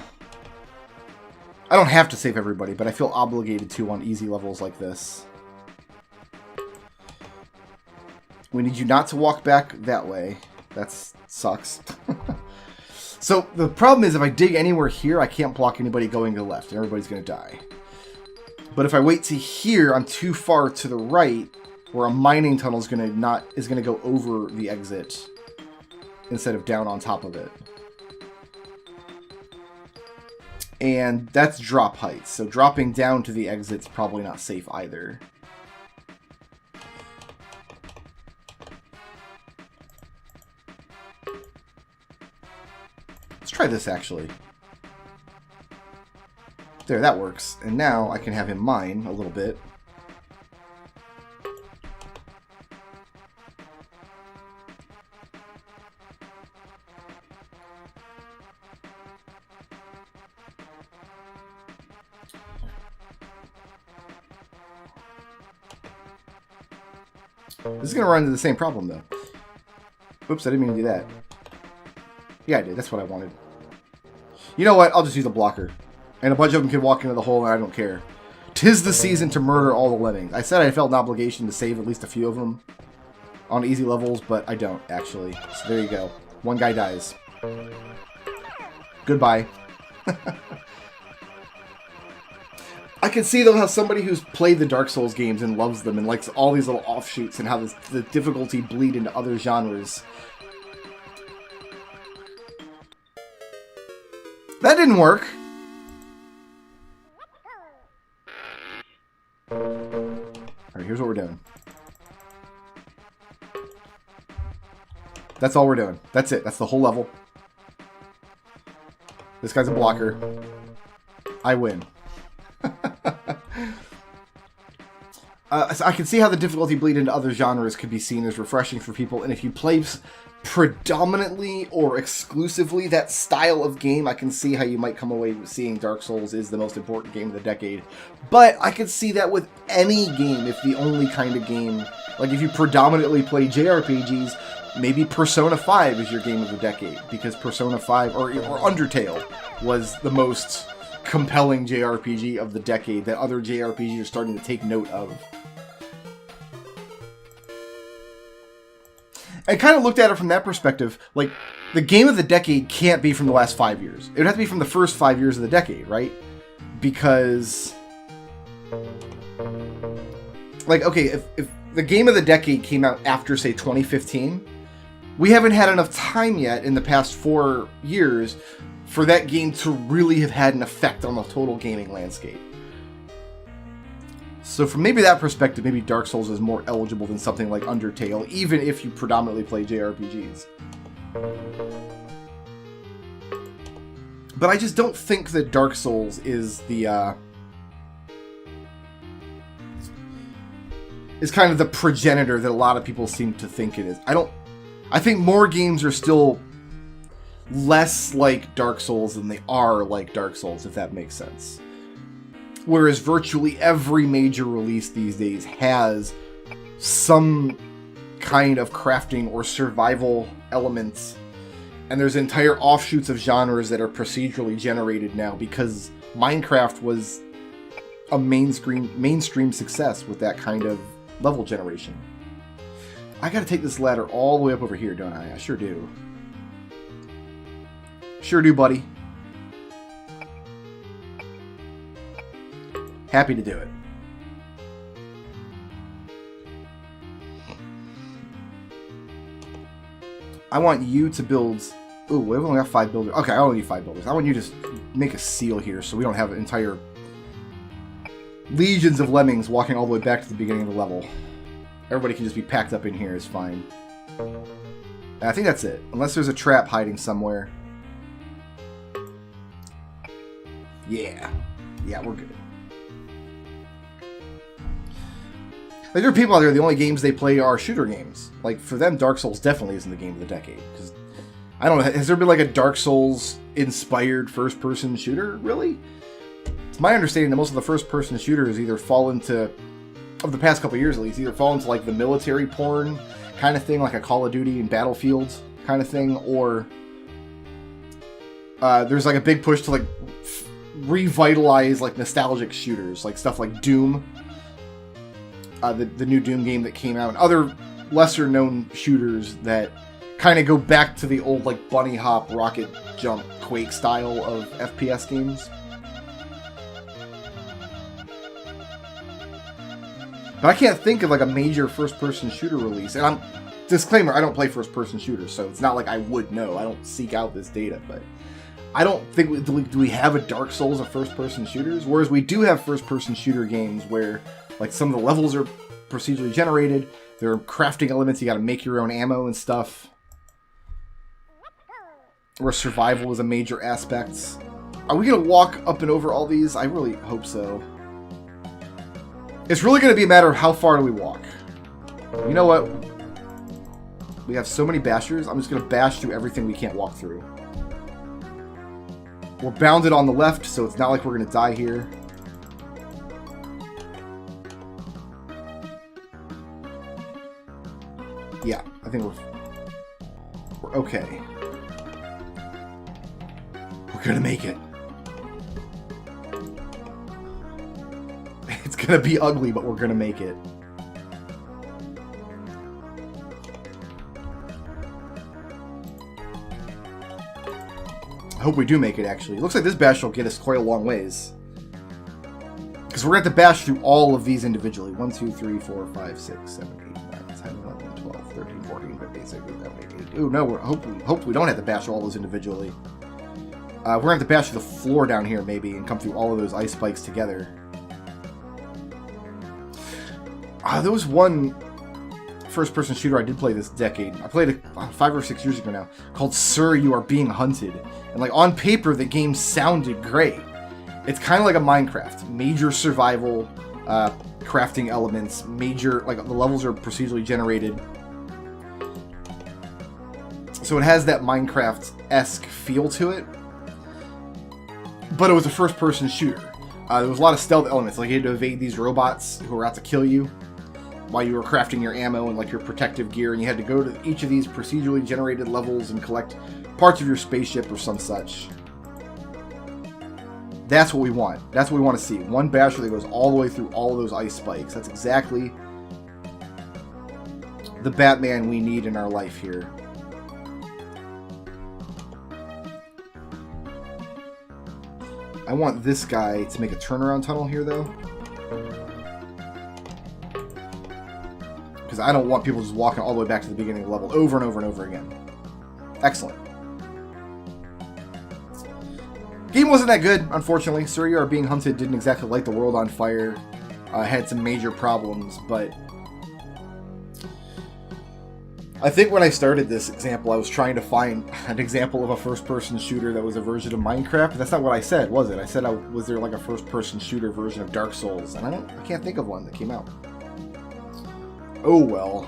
don't have to save everybody, but I feel obligated to on easy levels like this. We need you not to walk back that way. That sucks. So the problem is if I dig anywhere here, I can't block anybody going to the left, and everybody's gonna die. But if I wait to here, I'm too far to the right, where a mining tunnel is gonna go over the exit instead of down on top of it. And that's drop height, so dropping down to the exit's probably not safe either. Let's try this actually. There, that works. And now I can have him mine a little bit. This is going to run into the same problem, though. Oops, I didn't mean to do that. Yeah, I did. That's what I wanted. You know what? I'll just use a blocker. And a bunch of them can walk into the hole, and I don't care. 'Tis the season to murder all the lemmings. I said I felt an obligation to save at least a few of them on easy levels, but I don't, actually. So there you go. One guy dies. Goodbye. I can see, though, how somebody who's played the Dark Souls games and loves them and likes all these little offshoots and how the difficulty bleed into other genres. That didn't work. Alright, here's what we're doing. That's all we're doing. That's it. That's the whole level. This guy's a blocker. I win. So I can see how the difficulty bleed into other genres could be seen as refreshing for people, and if you play predominantly or exclusively that style of game, I can see how you might come away with seeing Dark Souls is the most important game of the decade. But I could see that with any game, if the only kind of game, like if you predominantly play JRPGs, maybe Persona 5 is your game of the decade, because Persona 5, or Undertale, was the most compelling JRPG of the decade that other JRPGs are starting to take note of. I kind of looked at it from that perspective, like, the game of the decade can't be from the last 5 years. It would have to be from the first 5 years of the decade, right? Because, like, okay, if the game of the decade came out after, say, 2015, we haven't had enough time yet in the past 4 years for that game to really have had an effect on the total gaming landscape. So from maybe that perspective, maybe Dark Souls is more eligible than something like Undertale, even if you predominantly play JRPGs. But I just don't think that Dark Souls is the, is kind of the progenitor that a lot of people seem to think it is. I think more games are still less like Dark Souls than they are like Dark Souls, if that makes sense. Whereas virtually every major release these days has some kind of crafting or survival elements, and there's entire offshoots of genres that are procedurally generated now because Minecraft was a mainstream success with that kind of level generation. I gotta take this ladder all the way up over here, don't I? I sure do. Sure do, buddy. Happy to do it. I want you to build... Ooh, we've only got 5 builders. Okay, I only need 5 builders. I want you to make a seal here so we don't have entire legions of lemmings walking all the way back to the beginning of the level. Everybody can just be packed up in here is fine. And I think that's it. Unless there's a trap hiding somewhere. Yeah. Yeah, we're good. Like, there are people out there, the only games they play are shooter games. Like, for them, Dark Souls definitely isn't the game of the decade. Because, I don't know, has there been like a Dark Souls-inspired first-person shooter, really? It's my understanding that most of the first-person shooters either fall into, of the past couple of years at least, either fall into like the military porn kind of thing, like a Call of Duty and Battlefield kind of thing, or there's like a big push to like revitalize like nostalgic shooters, like stuff like Doom. The new Doom game that came out, and other lesser-known shooters that kind of go back to the old, like, bunny hop, rocket jump, Quake style of FPS games. But I can't think of, like, a major first-person shooter release, and disclaimer, I don't play first-person shooters, so it's not like I would know. I don't seek out this data, but I don't think, do we have a Dark Souls of first-person shooters? Whereas we do have first-person shooter games where, like, some of the levels are procedurally generated. There are crafting elements. You got to make your own ammo and stuff. Where survival is a major aspect. Are we going to walk up and over all these? I really hope so. It's really going to be a matter of how far do we walk. You know what? We have so many bashers. I'm just going to bash through everything we can't walk through. We're bounded on the left, so it's not like we're going to die here. Yeah, I think we're okay. We're gonna make it. It's gonna be ugly, but we're gonna make it. I hope we do make it, actually. It looks like this bash will get us quite a long ways. Because we're going to have to bash through all of these individually. 1, 2, 3, 4, 5, 6, 7, 8, 9, 10, 11, 12, 13, 14, 15, 16, 17, 18. Ooh, no, hope we don't have to bash all those individually. We're going to have to bash through the floor down here, maybe, and come through all of those ice spikes together. There was one first-person shooter I did play this decade. I played it 5 or 6 years ago now, called Sir, You Are Being Hunted. And like on paper, the game sounded great. It's kind of like a Minecraft. Major survival, crafting elements, major, like the levels are procedurally generated. So it has that Minecraft-esque feel to it. But it was a first-person shooter. There was a lot of stealth elements, like you had to evade these robots who were out to kill you while you were crafting your ammo and like your protective gear, and you had to go to each of these procedurally generated levels and collect parts of your spaceship or some such. That's what we want. That's what we want to see. One basher that goes all the way through all of those ice spikes. That's exactly the Batman we need in our life here. I want this guy to make a turnaround tunnel here, though. Because I don't want people just walking all the way back to the beginning of the level over and over and over again. Excellent. Game wasn't that good, unfortunately. Sir, You Are Being Hunted didn't exactly light the world on fire. Had some major problems, but I think when I started this example, I was trying to find an example of a first-person shooter that was a version of Minecraft. But that's not what I said, was it? I said, was there like a first-person shooter version of Dark Souls? And I can't think of one that came out. Oh well.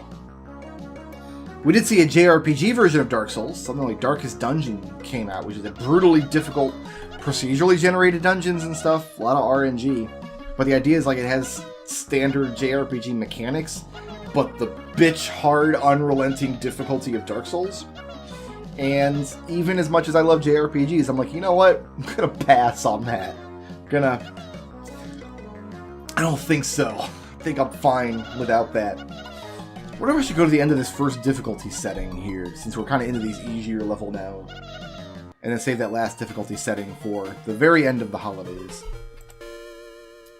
We did see a JRPG version of Dark Souls. Something like Darkest Dungeon came out, which is a brutally difficult, procedurally generated dungeons and stuff. A lot of RNG. But the idea is like it has standard JRPG mechanics, but the bitch hard, unrelenting difficulty of Dark Souls. And even as much as I love JRPGs, I'm like, you know what? I'm gonna pass on that. I don't think so. I think I'm fine without that. I wonder if I should go to the end of this first difficulty setting here, since we're kind of into these easier level now. And then save that last difficulty setting for the very end of the holidays.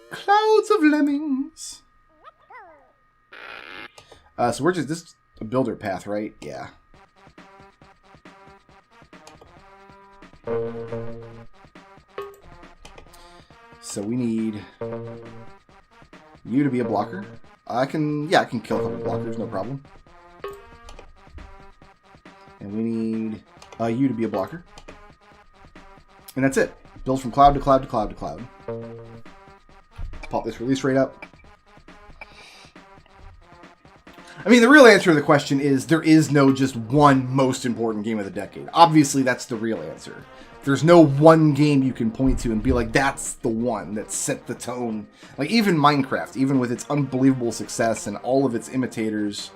Clouds of Lemmings! So we're just, this is a builder path, right? Yeah. So we need you to be a blocker. I can kill a couple blockers, no problem. And we need you to be a blocker. And that's it. Build from cloud to cloud to cloud to cloud. Pop this release rate up. I mean, the real answer to the question is there is no just one most important game of the decade. Obviously, that's the real answer. There's no one game you can point to and be like, that's the one that set the tone. Like, even Minecraft, even with its unbelievable success and all of its imitators,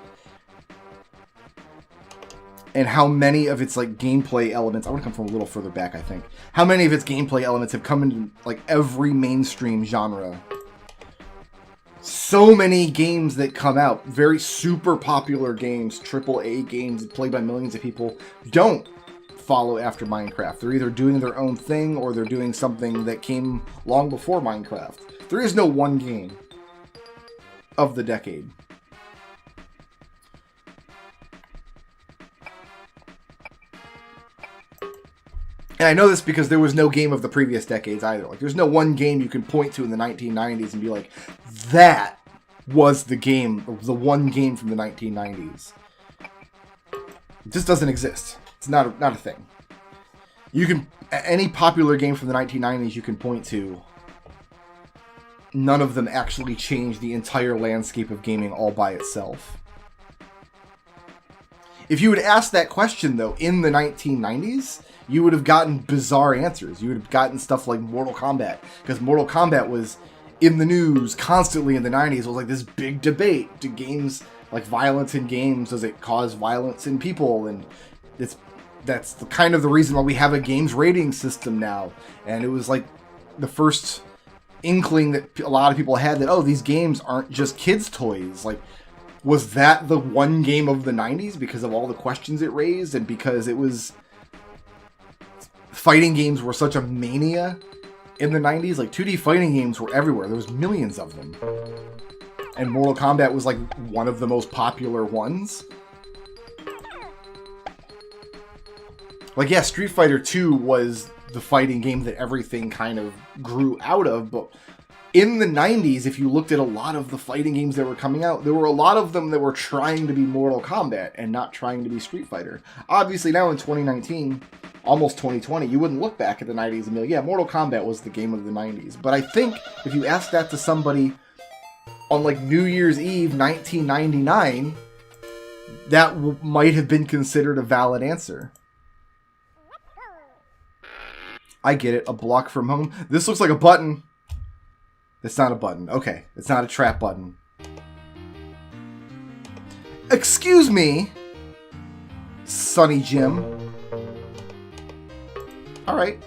and how many of its, like, gameplay elements... I want to come from a little further back, I think. How many of its gameplay elements have come into, like, every mainstream genre. So many games that come out, very super popular games, AAA games played by millions of people, don't follow after Minecraft. They're either doing their own thing or they're doing something that came long before Minecraft. There is no one game of the decade. And I know this because there was no game of the previous decades either. Like, there's no one game you can point to in the 1990s and be like, that was the game, the one game from the 1990s. It just doesn't exist. It's not a thing. You can... Any popular game from the 1990s you can point to, none of them actually changed the entire landscape of gaming all by itself. If you had asked that question, though, in the 1990s, you would have gotten bizarre answers. You would have gotten stuff like Mortal Kombat, because Mortal Kombat was in the news constantly in the 90s. It was like this big debate. Do games, like violence in games, does it cause violence in people? And that's kind of the reason why we have a games rating system now. And it was like the first inkling that a lot of people had that, oh, these games aren't just kids' toys. Like, was that the one game of the 90s because of all the questions it raised and because it was... Fighting games were such a mania in the 90s? Like, 2D fighting games were everywhere. There was millions of them. And Mortal Kombat was, like, one of the most popular ones. Like, yeah, Street Fighter 2 was the fighting game that everything kind of grew out of, but in the 90s, if you looked at a lot of the fighting games that were coming out, there were a lot of them that were trying to be Mortal Kombat and not trying to be Street Fighter. Obviously, now in 2019, almost 2020, you wouldn't look back at the 90s and be like, yeah, Mortal Kombat was the game of the 90s. But I think if you ask that to somebody on, like, New Year's Eve 1999, that might have been considered a valid answer. I get it. A block from home. This looks like a button. It's not a button. Okay. It's not a trap button. Excuse me, Sonny Jim. Alright.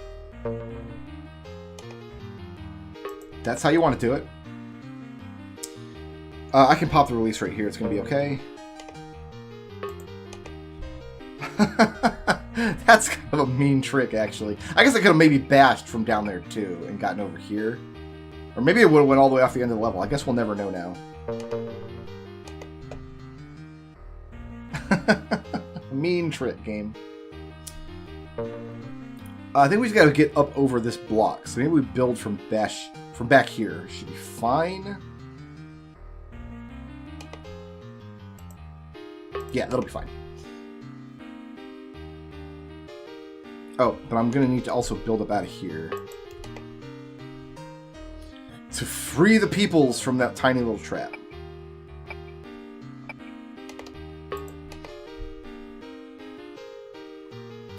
That's how you want to do it. I can pop the release right here. It's going to be okay. That's kind of a mean trick, actually. I guess I could have maybe bashed from down there, too, and gotten over here. Or maybe it would have went all the way off the end of the level. I guess we'll never know now. Mean trick, game. I think we just got to get up over this block. So maybe we build from back here. Should be fine. Yeah, that'll be fine. Oh, but I'm going to need to also build up out of here. To free the peoples from that tiny little trap.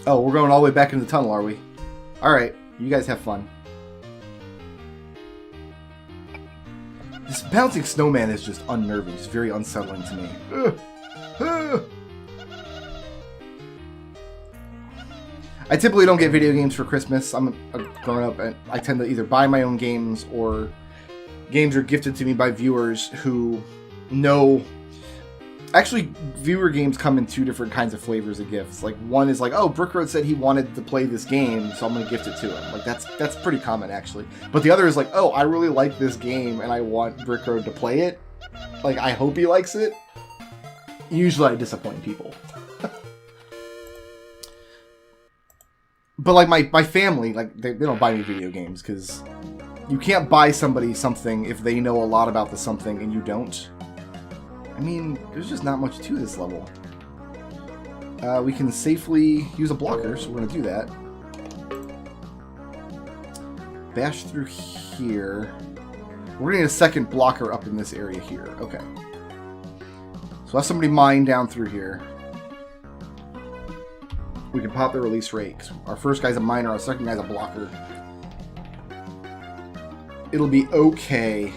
Oh, we're going all the way back into the tunnel, are we? Alright, you guys have fun. This bouncing snowman is just unnerving. It's very unsettling to me. I typically don't get video games for Christmas. I'm a grown-up, and I tend to either buy my own games or games are gifted to me by viewers who know... Actually, viewer games come in two different kinds of flavors of gifts. Like, one is like, oh, Brickroad said he wanted to play this game, so I'm going to gift it to him. Like, that's pretty common, actually. But the other is like, oh, I really like this game, and I want Brickroad to play it. Like, I hope he likes it. Usually I disappoint people. But, like, my family, like, they don't buy me video games, because you can't buy somebody something if they know a lot about the something and you don't. I mean, there's just not much to this level. We can safely use a blocker, so we're going to do that. Bash through here. We're going to need a second blocker up in this area here. Okay. So have somebody mine down through here. We can pop the release rate. 'Cause our first guy's a miner, our second guy's a blocker. It'll be okay.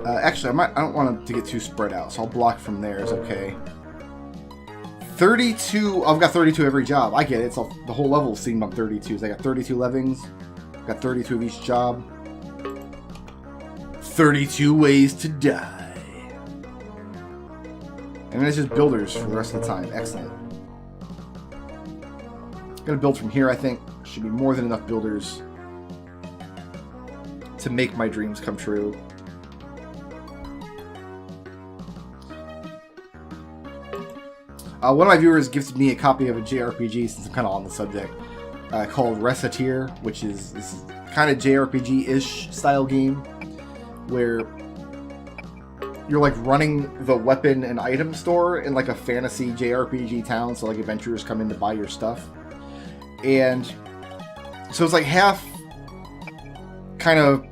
Actually, I don't want to get too spread out, so I'll block from there. It's okay. 32. I've got 32 every job. I get it. It's the whole level is themed on 32s. I got 32 Lemmings. Got 32 of each job. 32 ways to die. And then it's just builders for the rest of the time. Excellent. Gonna build from here, I think. Should be more than enough builders to make my dreams come true. One of my viewers gifted me a copy of a JRPG, since I'm kind of on the subject, called Reciteer, which is this kind of JRPG-ish style game, where you're like running the weapon and item store in like a fantasy JRPG town, so like adventurers come in to buy your stuff. And so it's like half kind of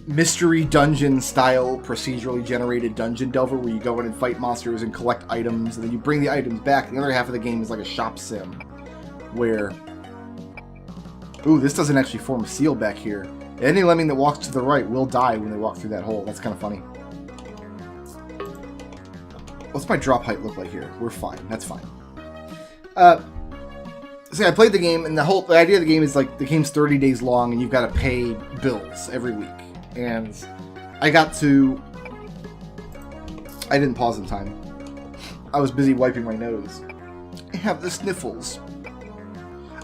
mystery dungeon style procedurally generated dungeon delver, where you go in and fight monsters and collect items, and then you bring the items back. The other half of the game is like a shop sim, where Ooh, this doesn't actually form a seal back here. Any lemming that walks to the right will die when they walk through that hole. That's kind of funny. What's my drop height look like here? We're fine. That's fine. See, I played the game, and the idea of the game is like the game's 30 days long, and you've got to pay bills every week. And I didn't pause in time. I was busy wiping my nose. I have the sniffles.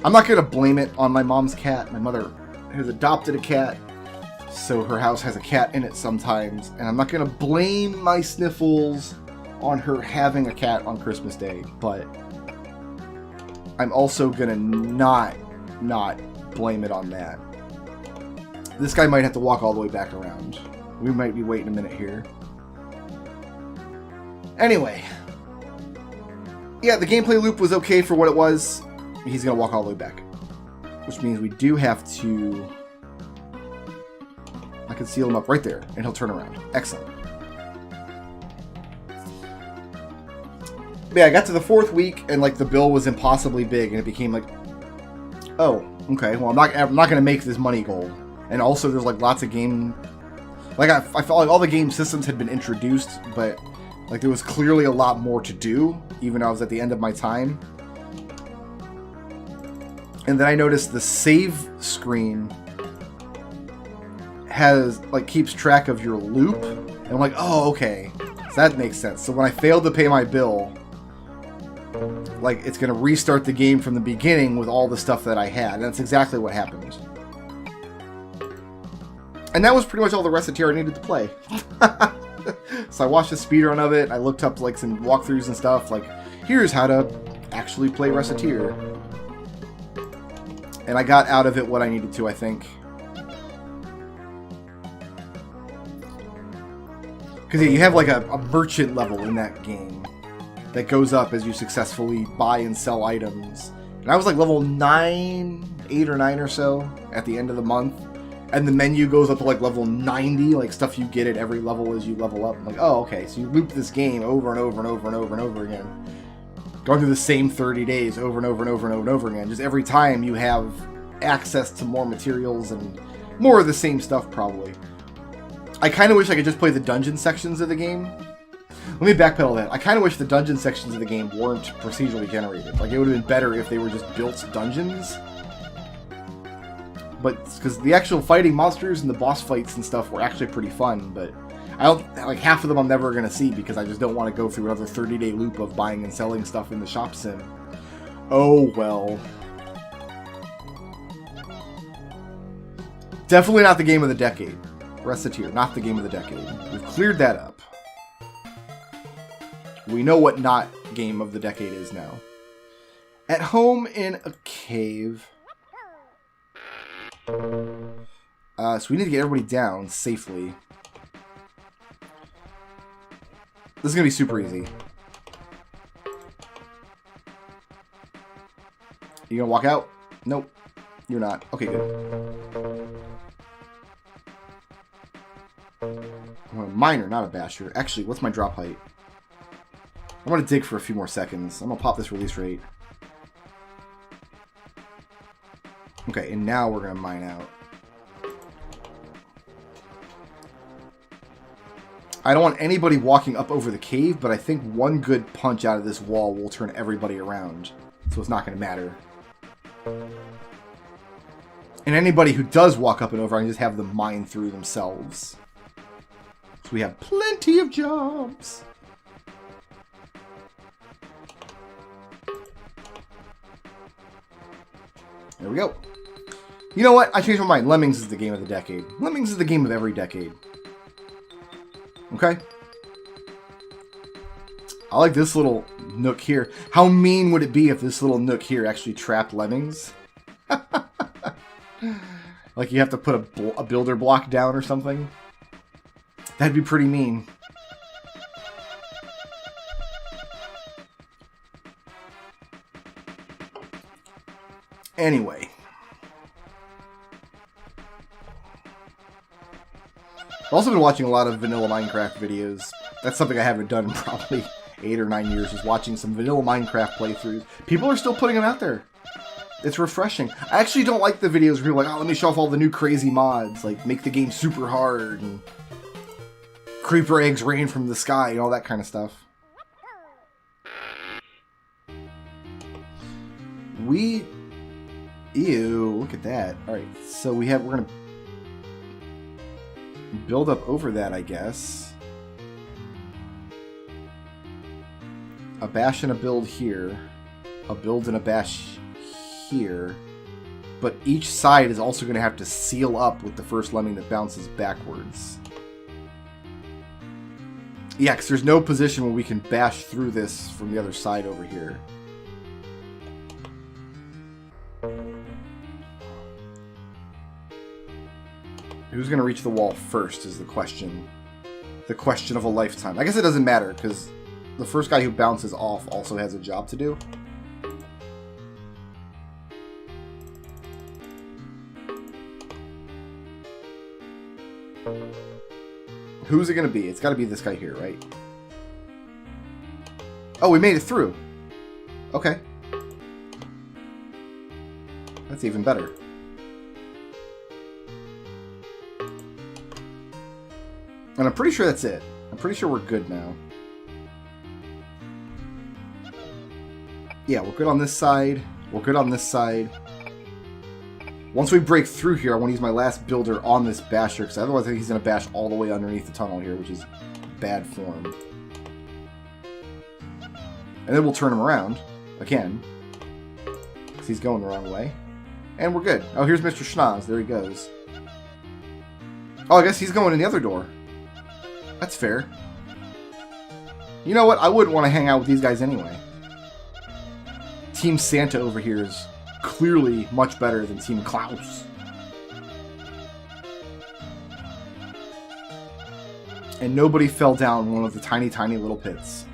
I'm not going to blame it on my mom's cat. My mother has adopted a cat, so her house has a cat in it sometimes. And I'm not going to blame my sniffles on her having a cat on Christmas Day, but I'm also going to not blame it on that. This guy might have to walk all the way back around. We might be waiting a minute here. Anyway. Yeah, the gameplay loop was okay for what it was. He's going to walk all the way back. Which means we do have to... I can seal him up right there, and he'll turn around. Excellent. But yeah, I got to the 4th week, and like the bill was impossibly big, and it became like, oh, okay, well, I'm not going to make this money goal. And also, there's like lots of game... Like, I felt like all the game systems had been introduced, but like there was clearly a lot more to do, even though I was at the end of my time. And then I noticed the save screen has, like, keeps track of your loop. And I'm like, oh, okay. So that makes sense. So when I failed to pay my bill, like, it's going to restart the game from the beginning with all the stuff that I had. And that's exactly what happened. And that was pretty much all the Reciteer I needed to play. So I watched a speedrun of it. I looked up, like, some walkthroughs and stuff. Like, here's how to actually play Reciteer. And I got out of it what I needed to, I think. Because yeah, you have like a merchant level in that game that goes up as you successfully buy and sell items. And I was like level 8 or 9 or so at the end of the month. And the menu goes up to like level 90, like stuff you get at every level as you level up. I'm like, oh, okay, so you loop this game over and over and over and over and over again. Going through the same 30 days over and over and over and over and over again. Just every time you have access to more materials and more of the same stuff, probably. I kind of wish I could just play the dungeon sections of the game. Let me backpedal that. I kind of wish the dungeon sections of the game weren't procedurally generated. Like, it would have been better if they were just built dungeons. But, because the actual fighting monsters and the boss fights and stuff were actually pretty fun, but I don't, like, half of them I'm never going to see because I just don't want to go through another 30-day loop of buying and selling stuff in the shop sim. Oh, well. Definitely not the game of the decade. Reciteer, not the game of the decade. We've cleared that up. We know what not game of the decade is now. At home in a cave. So we need to get everybody down safely. This is going to be super easy. You going to walk out? Nope. You're not. Okay, good. I'm a miner, not a basher. Actually, what's my drop height? I'm going to dig for a few more seconds. I'm going to pop this release rate. Okay, and now we're going to mine out. I don't want anybody walking up over the cave, but I think one good punch out of this wall will turn everybody around. So it's not going to matter. And anybody who does walk up and over, I can just have them mine through themselves. So we have plenty of jobs. There we go. You know what? I changed my mind. Lemmings is the game of the decade. Lemmings is the game of every decade. Okay? I like this little nook here. How mean would it be if this little nook here actually trapped lemmings? Like you have to put a builder block down or something? That'd be pretty mean. Anyway. I've also been watching a lot of vanilla Minecraft videos. That's something I haven't done in probably 8 or 9 years, is watching some vanilla Minecraft playthroughs. People are still putting them out there. It's refreshing. I actually don't like the videos where people are like, oh, let me show off all the new crazy mods, like make the game super hard and creeper eggs rain from the sky and all that kind of stuff. Ew, look at that. Alright, so we're gonna build up over that, I guess. A bash and a build here. A build and a bash here. But each side is also going to have to seal up with the first lemming that bounces backwards. Yeah, because there's no position where we can bash through this from the other side over here. Who's going to reach the wall first is the question. The question of a lifetime. I guess it doesn't matter, because the first guy who bounces off also has a job to do. Who's it going to be? It's got to be this guy here, right? Oh, we made it through. Okay. That's even better. And I'm pretty sure that's it. I'm pretty sure we're good now. Yeah, we're good on this side. We're good on this side. Once we break through here, I want to use my last builder on this basher, because otherwise I think he's going to bash all the way underneath the tunnel here, which is bad form. And then we'll turn him around, again, because he's going the wrong way. And we're good. Oh, here's Mr. Schnoz. There he goes. Oh, I guess he's going in the other door. That's fair. You know what? I wouldn't want to hang out with these guys anyway. Team Santa over here is clearly much better than Team Klaus. And nobody fell down one of the tiny, tiny little pits.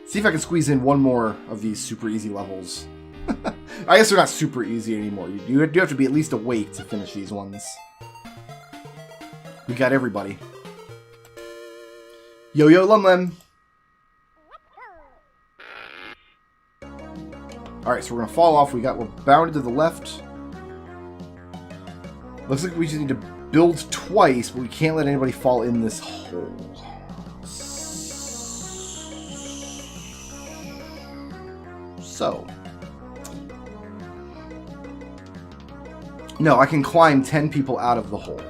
See if I can squeeze in one more of these super easy levels. I guess they're not super easy anymore. You do have to be at least awake to finish these ones. We got everybody. Yo-yo lum lem. Alright, so we're going to fall off. We're bounded to the left. Looks like we just need to build twice, but we can't let anybody fall in this hole. So. No, I can climb 10 people out of the hole.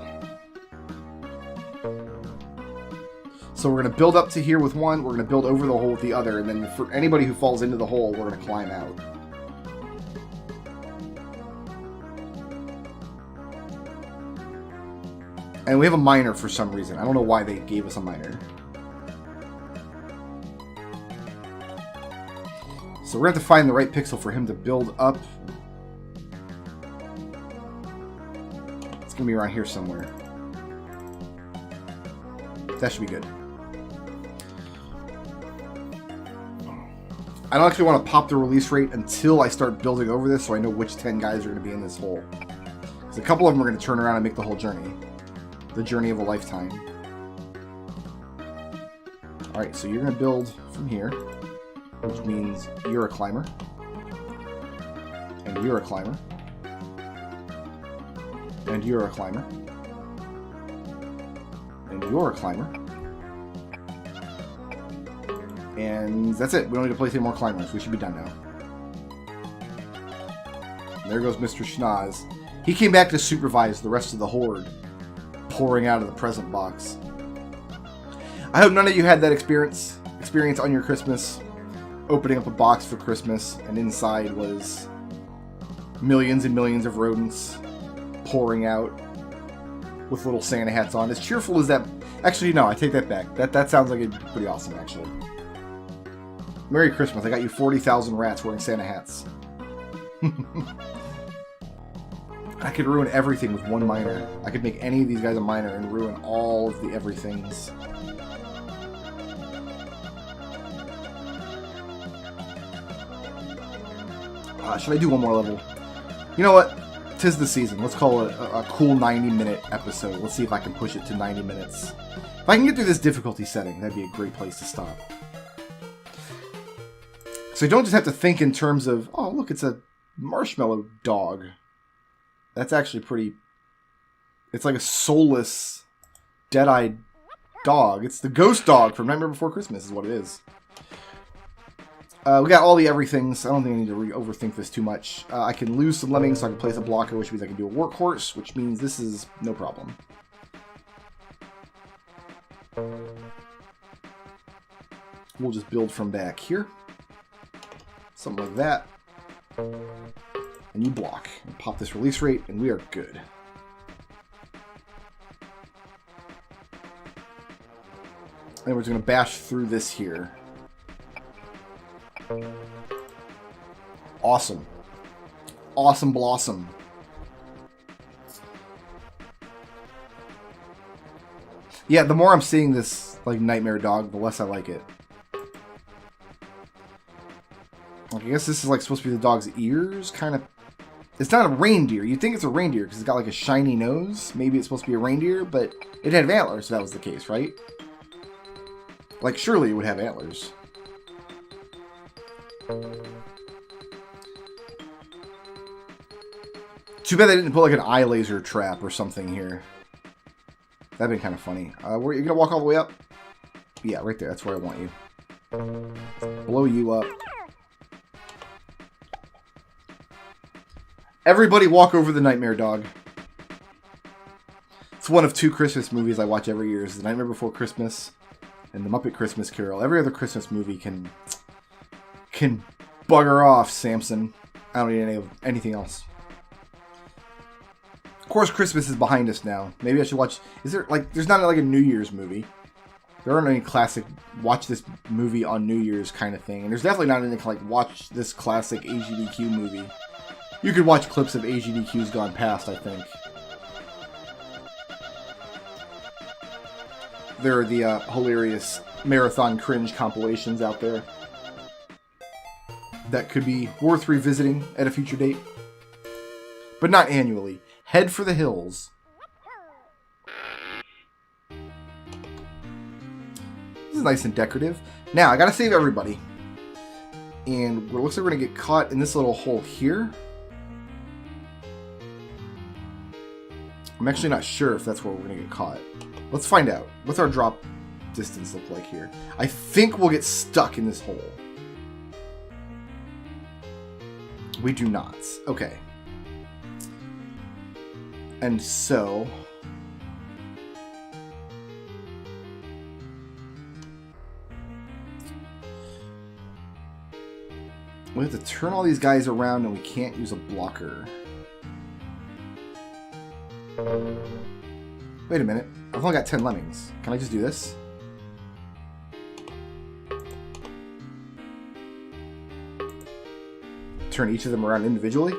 So we're going to build up to here with one, we're going to build over the hole with the other, and then for anybody who falls into the hole, we're going to climb out. And we have a miner for some reason. I don't know why they gave us a miner. So we're going to have to find the right pixel for him to build up. It's going to be around here somewhere. That should be good. I don't actually want to pop the release rate until I start building over this, so I know which 10 guys are going to be in this hole. Because a couple of them are going to turn around and make the whole journey. The journey of a lifetime. Alright, so you're going to build from here, which means you're a climber. And you're a climber. And you're a climber. And you're a climber. And that's it. We don't need to place any more climbers. We should be done now. And there goes Mr. Schnoz. He came back to supervise the rest of the horde pouring out of the present box. I hope none of you had that experience on your Christmas, opening up a box for Christmas, and inside was millions and millions of rodents pouring out with little Santa hats on. As cheerful as that... Actually, no, I take that back. That sounds like it'd be pretty awesome, actually. Merry Christmas. I got you 40,000 rats wearing Santa hats. I could ruin everything with one miner. I could make any of these guys a miner and ruin all of the everythings. Should I do one more level? You know what? 'Tis the season. Let's call it a cool 90-minute episode. Let's see if I can push it to 90 minutes. If I can get through this difficulty setting, that'd be a great place to stop. So you don't just have to think in terms of, oh, look, it's a marshmallow dog. That's actually pretty... It's like a soulless, dead-eyed dog. It's the ghost dog from Nightmare Before Christmas is what it is. We got all the everythings. I don't think I need to overthink this too much. I can lose some lemmings, so I can place a blocker, which means I can do a workhorse, which means this is no problem. We'll just build from back here. Something like that. And you block. And pop this release rate, and we are good. And we're just going to bash through this here. Awesome. Awesome blossom. Yeah, the more I'm seeing this like nightmare dog, the less I like it. Like, I guess this is like supposed to be the dog's ears, kind of. It's not a reindeer. You'd think it's a reindeer because it's got like a shiny nose. Maybe it's supposed to be a reindeer, but it had antlers if that was the case, right? Like, surely it would have antlers. Too bad they didn't put like an eye laser trap or something here. That'd be kind of funny. Where you gonna walk all the way up? Yeah, right there. That's where I want you. Blow you up. Everybody walk over the Nightmare Dog. It's one of 2 Christmas movies I watch every year. It's The Nightmare Before Christmas and The Muppet Christmas Carol. Every other Christmas movie can bugger off, Samson. I don't need anything else. Of course, Christmas is behind us now. Maybe I should watch... Is there, like... There's not, like, a New Year's movie. There aren't any classic... Watch this movie on New Year's kind of thing. And there's definitely not any, like, watch this classic AGDQ movie. You could watch clips of AGDQs gone past, I think. There are the hilarious marathon cringe compilations out there that could be worth revisiting at a future date. But not annually. Head for the hills. This is nice and decorative. Now, I gotta save everybody. And it looks like we're gonna get caught in this little hole here. I'm actually not sure if that's where we're gonna get caught. Let's find out. What's our drop distance look like here? I think we'll get stuck in this hole. We do not. Okay. And so... we have to turn all these guys around and we can't use a blocker. Wait a minute. I've only got 10 lemmings. Can I just do this? Turn each of them around individually?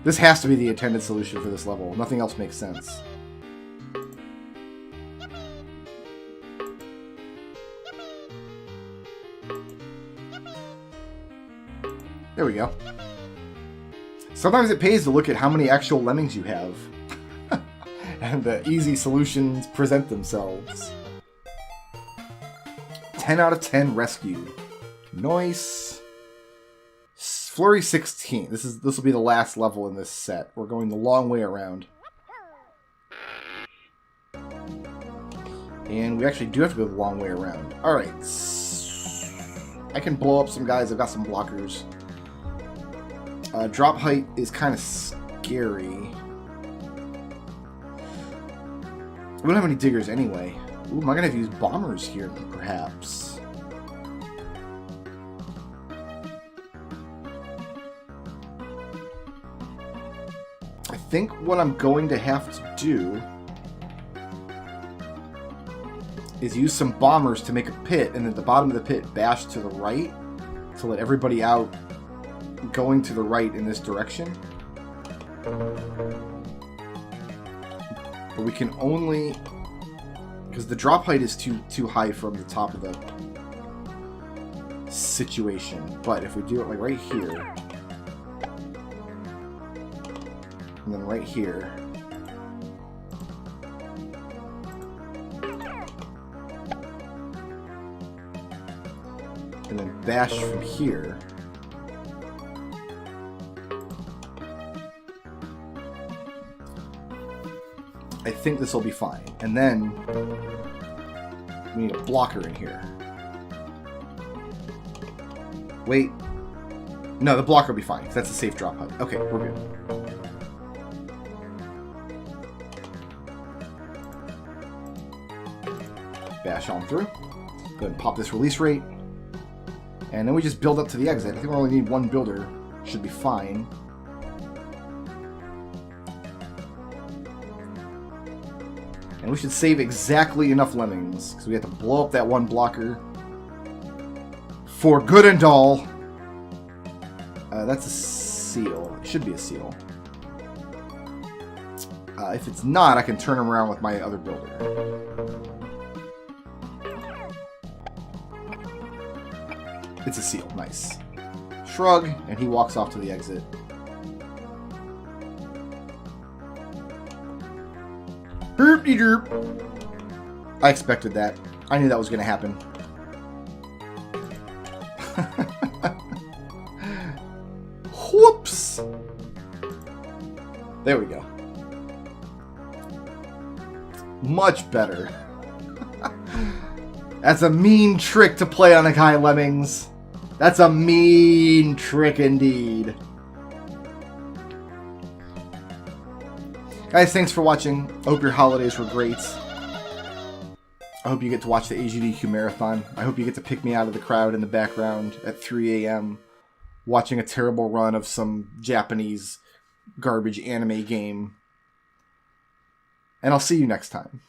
This has to be the intended solution for this level. Nothing else makes sense. There we go. Sometimes it pays to look at how many actual lemmings you have. And the easy solutions present themselves. 10 out of 10 rescue. Nice. Flurry 16. This will be the last level in this set. We're going the long way around. And we actually do have to go the long way around. Alright. I can blow up some guys. I've got some blockers. Drop height is kind of scary. We don't have any diggers anyway. Ooh, am I going to have to use bombers here, perhaps? I think what I'm going to have to do is use some bombers to make a pit, and at the bottom of the pit bash to the right to let everybody out going to the right in this direction. But we can only... because the drop height is too high from the top of the situation. But if we do it like right here, and then right here, bash from here. I think this will be fine. And then we need a blocker in here. Wait. No, the blocker will be fine. That's a safe drop hut. Okay, we're good. Bash on through. Go ahead and pop this release rate. And then we just build up to the exit. I think we only need one builder. Should be fine. And we should save exactly enough lemmings, because we have to blow up that one blocker for good and all. That's a seal. It should be a seal. If it's not, I can turn him around with my other builder. It's a seal. Nice. Shrug, and he walks off to the exit. Derp-de-derp. I expected that. I knew that was going to happen. Whoops! There we go. Much better. That's a mean trick to play on a guy, Lemmings. That's a mean trick indeed. Guys, thanks for watching. I hope your holidays were great. I hope you get to watch the AGDQ Marathon. I hope you get to pick me out of the crowd in the background at 3 a.m. watching a terrible run of some Japanese garbage anime game. And I'll see you next time.